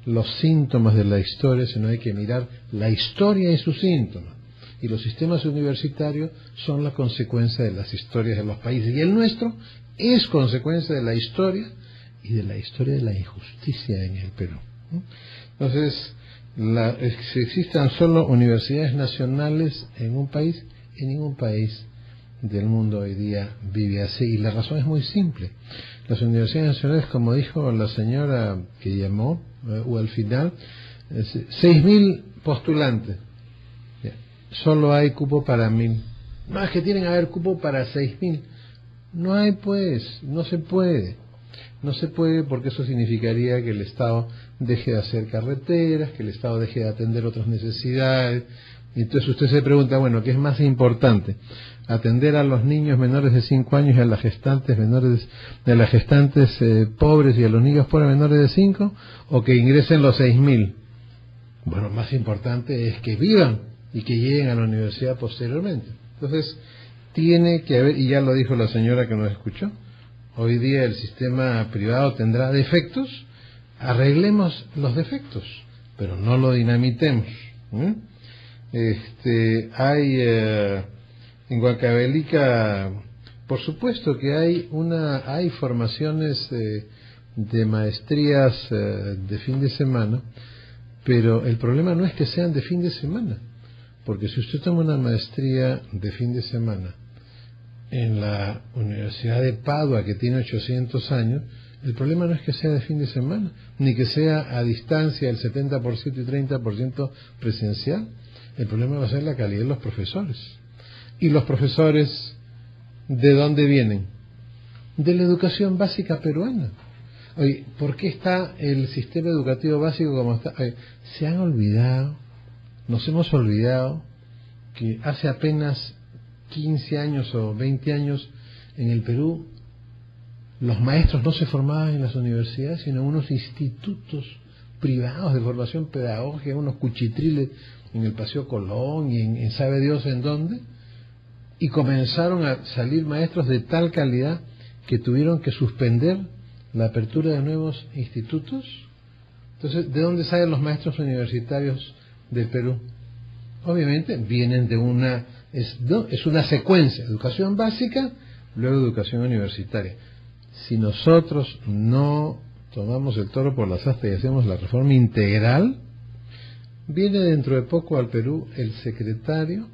S2: los síntomas de la historia, sino hay que mirar la historia y sus síntomas. Y los sistemas universitarios son la consecuencia de las historias de los países. Y el nuestro es consecuencia de la historia y de la historia de la injusticia en el Perú. Entonces, si existan solo universidades nacionales en un país, en ningún país del mundo hoy día vive así. Y la razón es muy simple. Las universidades nacionales, como dijo la señora que llamó, o al final, 6.000 postulantes. Solo hay cupo para 1.000. No, es que tienen que haber cupo para 6.000. No hay, pues, no se puede. No se puede, porque eso significaría que el Estado deje de hacer carreteras, que el Estado deje de atender otras necesidades. Entonces usted se pregunta, bueno, ¿qué es más importante? ¿Atender a los niños menores de 5 años y a las gestantes pobres y a los niños pobres menores de 5? ¿O que ingresen los 6.000? Bueno, más importante es que vivan y que lleguen a la universidad posteriormente. Entonces, tiene que haber, y ya lo dijo la señora que nos escuchó, hoy día el sistema privado tendrá defectos, arreglemos los defectos, pero no lo dinamitemos. En Huancavelica, por supuesto que hay formaciones de maestrías de fin de semana, pero el problema no es que sean de fin de semana, porque si usted toma una maestría de fin de semana en la Universidad de Padua, que tiene 800 años, el problema no es que sea de fin de semana, ni que sea a distancia el 70% y 30% presencial. El problema va a ser la calidad de los profesores. ¿Y los profesores de dónde vienen? De la educación básica peruana. Oye, ¿por qué está el sistema educativo básico como está? Oye, se han olvidado, nos hemos olvidado que hace apenas 15 años o 20 años en el Perú los maestros no se formaban en las universidades, sino en unos institutos privados de formación pedagógica, unos cuchitriles en el Paseo Colón y en sabe Dios en dónde, y comenzaron a salir maestros de tal calidad que tuvieron que suspender la apertura de nuevos institutos. Entonces, ¿de dónde salen los maestros universitarios del Perú? Obviamente vienen de es una secuencia, educación básica, luego educación universitaria. Si nosotros no tomamos el toro por las astas y hacemos la reforma integral, viene dentro de poco al Perú el secretario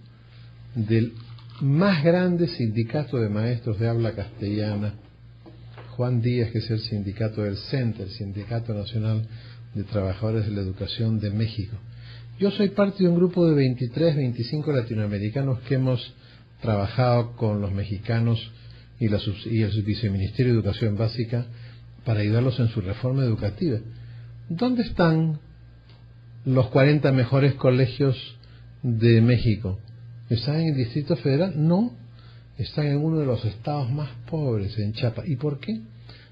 S2: del más grande sindicato de maestros de habla castellana, Juan Díaz, que es el sindicato del CENTE, el Sindicato Nacional de Trabajadores de la Educación de México. Yo soy parte de un grupo de 23, 25 latinoamericanos que hemos trabajado con los mexicanos y el Viceministerio de Educación Básica para ayudarlos en su reforma educativa. ¿Dónde están los 40 mejores colegios de México? ¿Están en el Distrito Federal? No, están en uno de los estados más pobres, en Chiapas. ¿Y por qué?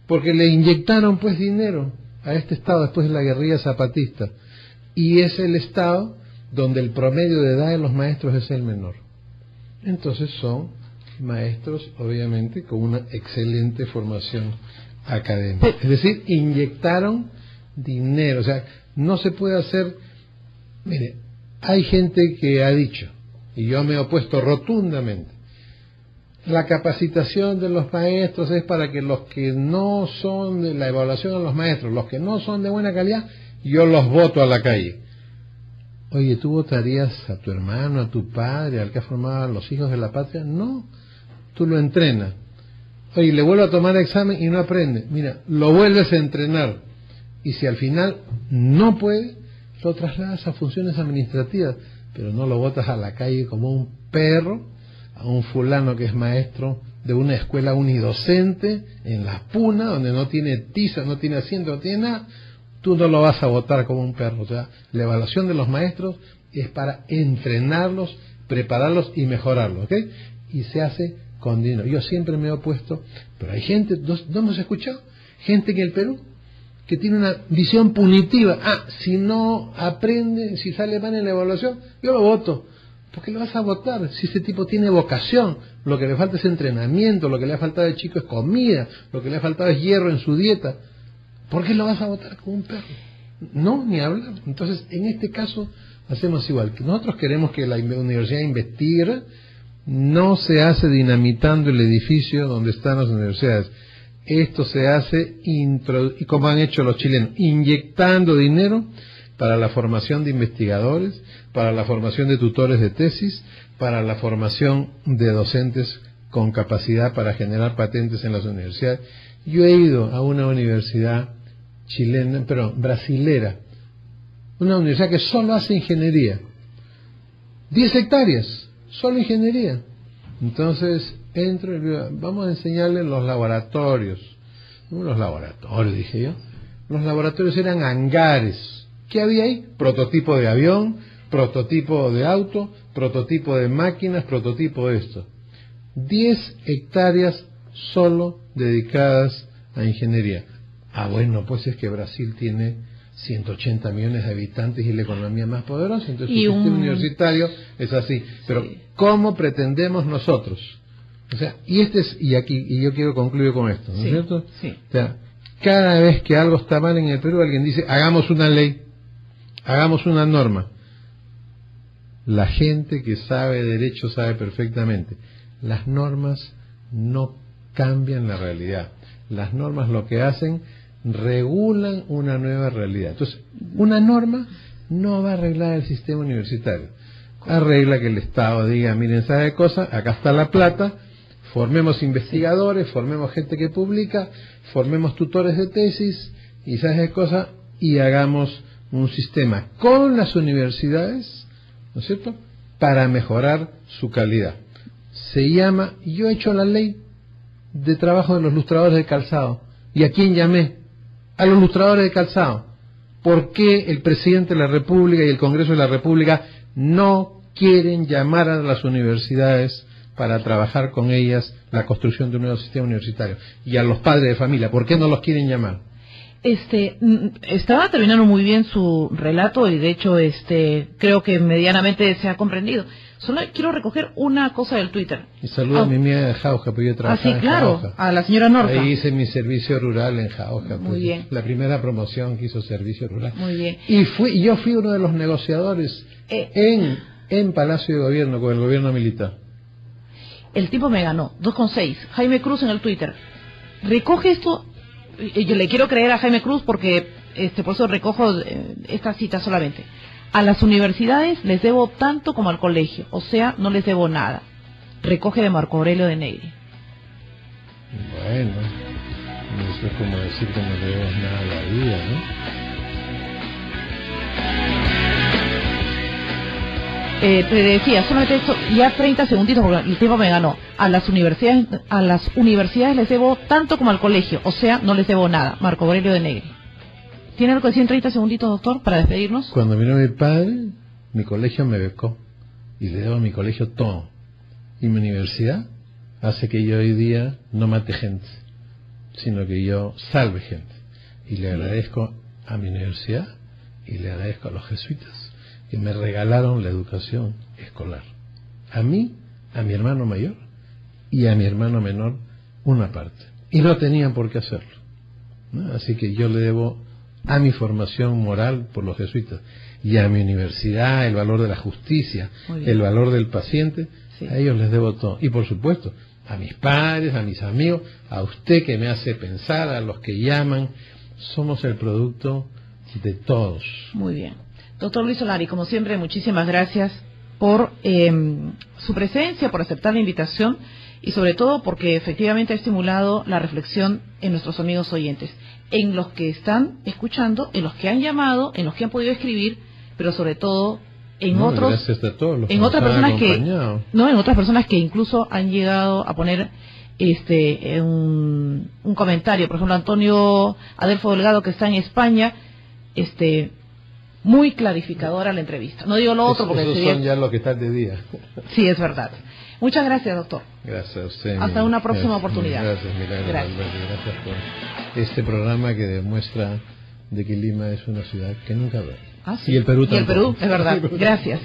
S2: Porque le inyectaron pues dinero a este estado después de la guerrilla zapatista, y es el estado donde el promedio de edad de los maestros es el menor. Entonces son maestros obviamente con una excelente formación académica, es decir, inyectaron dinero. O sea, no se puede hacer, mire, Hay gente que ha dicho, y yo me he opuesto rotundamente, la capacitación de los maestros es para que los que no son de la evaluación de los maestros, los que no son de buena calidad, yo los voto a la calle. Oye, ¿tú votarías a tu hermano, a tu padre, al que ha formado a los hijos de la patria? No, tú lo entrenas. Oye, le vuelvo a tomar examen y no aprende. Mira, lo vuelves a entrenar. Y si al final no puede, lo trasladas a funciones administrativas, pero no lo botas a la calle como un perro, a un fulano que es maestro de una escuela unidocente en La Puna, donde no tiene tiza, no tiene asiento, no tiene nada. Tú no lo vas a votar como un perro. O sea, la evaluación de los maestros es para entrenarlos, prepararlos y mejorarlos, ¿ok? Y se hace con dinero. Yo siempre me he opuesto, pero hay gente, ¿no hemos escuchado? Gente en el Perú que tiene una visión punitiva. Si no aprende, si sale mal en la evaluación, yo lo voto. ¿Por qué lo vas a votar? Si ese tipo tiene vocación, lo que le falta es entrenamiento, lo que le ha faltado de chico es comida, lo que le ha faltado es hierro en su dieta. ¿Por qué lo vas a votar como un perro? No, ni hablar. Entonces, en este caso, hacemos igual. Nosotros queremos que la universidad investigue, no se hace dinamitando el edificio donde están las universidades. Esto se hace, y como han hecho los chilenos, inyectando dinero para la formación de investigadores, para la formación de tutores de tesis, para la formación de docentes con capacidad para generar patentes en las universidades. Yo he ido a una universidad brasilera, una universidad que solo hace ingeniería, 10 hectáreas, solo ingeniería. Entonces entro y digo, vamos a enseñarles los laboratorios. Los laboratorios, dije yo. Los laboratorios eran hangares. ¿Qué había ahí? Prototipo de avión, prototipo de auto, prototipo de máquinas, prototipo de esto. 10 hectáreas solo dedicadas a ingeniería. Bueno, pues es que Brasil tiene 180 millones de habitantes y la economía más poderosa, entonces el sistema universitario es así. Pero ¿cómo pretendemos nosotros? O sea, y yo quiero concluir con esto, ¿no es cierto? Sí. O sea, cada vez que algo está mal en el Perú, alguien dice, hagamos una ley, hagamos una norma. La gente que sabe derecho sabe perfectamente, las normas no cambian la realidad. Las normas lo que hacen, regulan una nueva realidad. Entonces, una norma no va a arreglar el sistema universitario. Arregla que el Estado diga, miren, ¿sabe qué cosa? Acá está la plata, formemos investigadores, formemos gente que publica, formemos tutores de tesis, y ¿sabes qué cosa? Y hagamos un sistema con las universidades, ¿no es cierto?, para mejorar su calidad. Se llama, yo he hecho la ley de trabajo de los lustradores de calzado. ¿Y a quién llamé? A los lustradores de calzado. ¿Por qué el presidente de la República y el Congreso de la República no quieren llamar a las universidades para trabajar con ellas la construcción de un nuevo sistema universitario? Y a los padres de familia, ¿por qué no los quieren llamar?
S1: Estaba terminando muy bien su relato y de hecho creo que medianamente se ha comprendido. Solo quiero recoger una cosa del Twitter.
S2: Y saludo a mi amiga de Jauja, porque yo trabajaba en Jauja.
S1: A la señora Norca.
S2: Ahí hice mi servicio rural en Jauja.
S1: Muy bien.
S2: La primera promoción que hizo servicio rural.
S1: Muy bien.
S2: Y yo fui uno de los negociadores en Palacio de Gobierno con el gobierno militar.
S1: El tipo me ganó, 2,6. Jaime Cruz en el Twitter. Recoge esto. Yo le quiero creer a Jaime Cruz porque por eso recojo esta cita solamente. A las universidades les debo tanto como al colegio, o sea, no les debo nada. Recoge de Marco Aurelio de Negri.
S2: Bueno, eso es como decir que no le debemos nada a la vida, ¿no?
S1: Te decía, solamente esto, ya 30 segunditos porque el tiempo me ganó. A las universidades les debo tanto como al colegio, o sea, no les debo nada. Marco Aurelio de Negri. ¿Tiene algo que decir en 30 segunditos, doctor, para despedirnos?
S2: Cuando vino mi padre, mi colegio me becó y le debo a mi colegio todo. Y mi universidad hace que yo hoy día no mate gente, sino que yo salve gente. Y le agradezco a mi universidad y le agradezco a los jesuitas que me regalaron la educación escolar. A mí, a mi hermano mayor y a mi hermano menor una parte. Y no tenían por qué hacerlo, ¿no? Así que yo le debo a mi formación moral por los jesuitas y a mi universidad, el valor de la justicia, el valor del paciente, a ellos les debo todo. Y por supuesto, a mis padres, a mis amigos, a usted que me hace pensar, a los que llaman, somos el producto de todos.
S1: Muy bien. Doctor Luis Solari, como siempre, muchísimas gracias por su presencia, por aceptar la invitación y sobre todo porque efectivamente ha estimulado la reflexión en nuestros amigos oyentes, en los que están escuchando, en los que han llamado, en los que han podido escribir, pero sobre todo en otros, en otras personas en otras personas que incluso han llegado a poner un comentario. Por ejemplo, Antonio Adelfo Delgado, que está en España, muy clarificadora la entrevista. No digo lo otro porque
S2: esos son ya los que están de día.
S1: Sí, es verdad. Muchas gracias, doctor.
S2: Gracias a usted.
S1: Hasta una próxima oportunidad.
S2: Gracias, Milagros. Gracias por este programa que demuestra de que Lima es una ciudad que nunca duerme.
S1: Sí.
S2: Y el Perú tampoco.
S1: Y el Perú, es verdad. Gracias.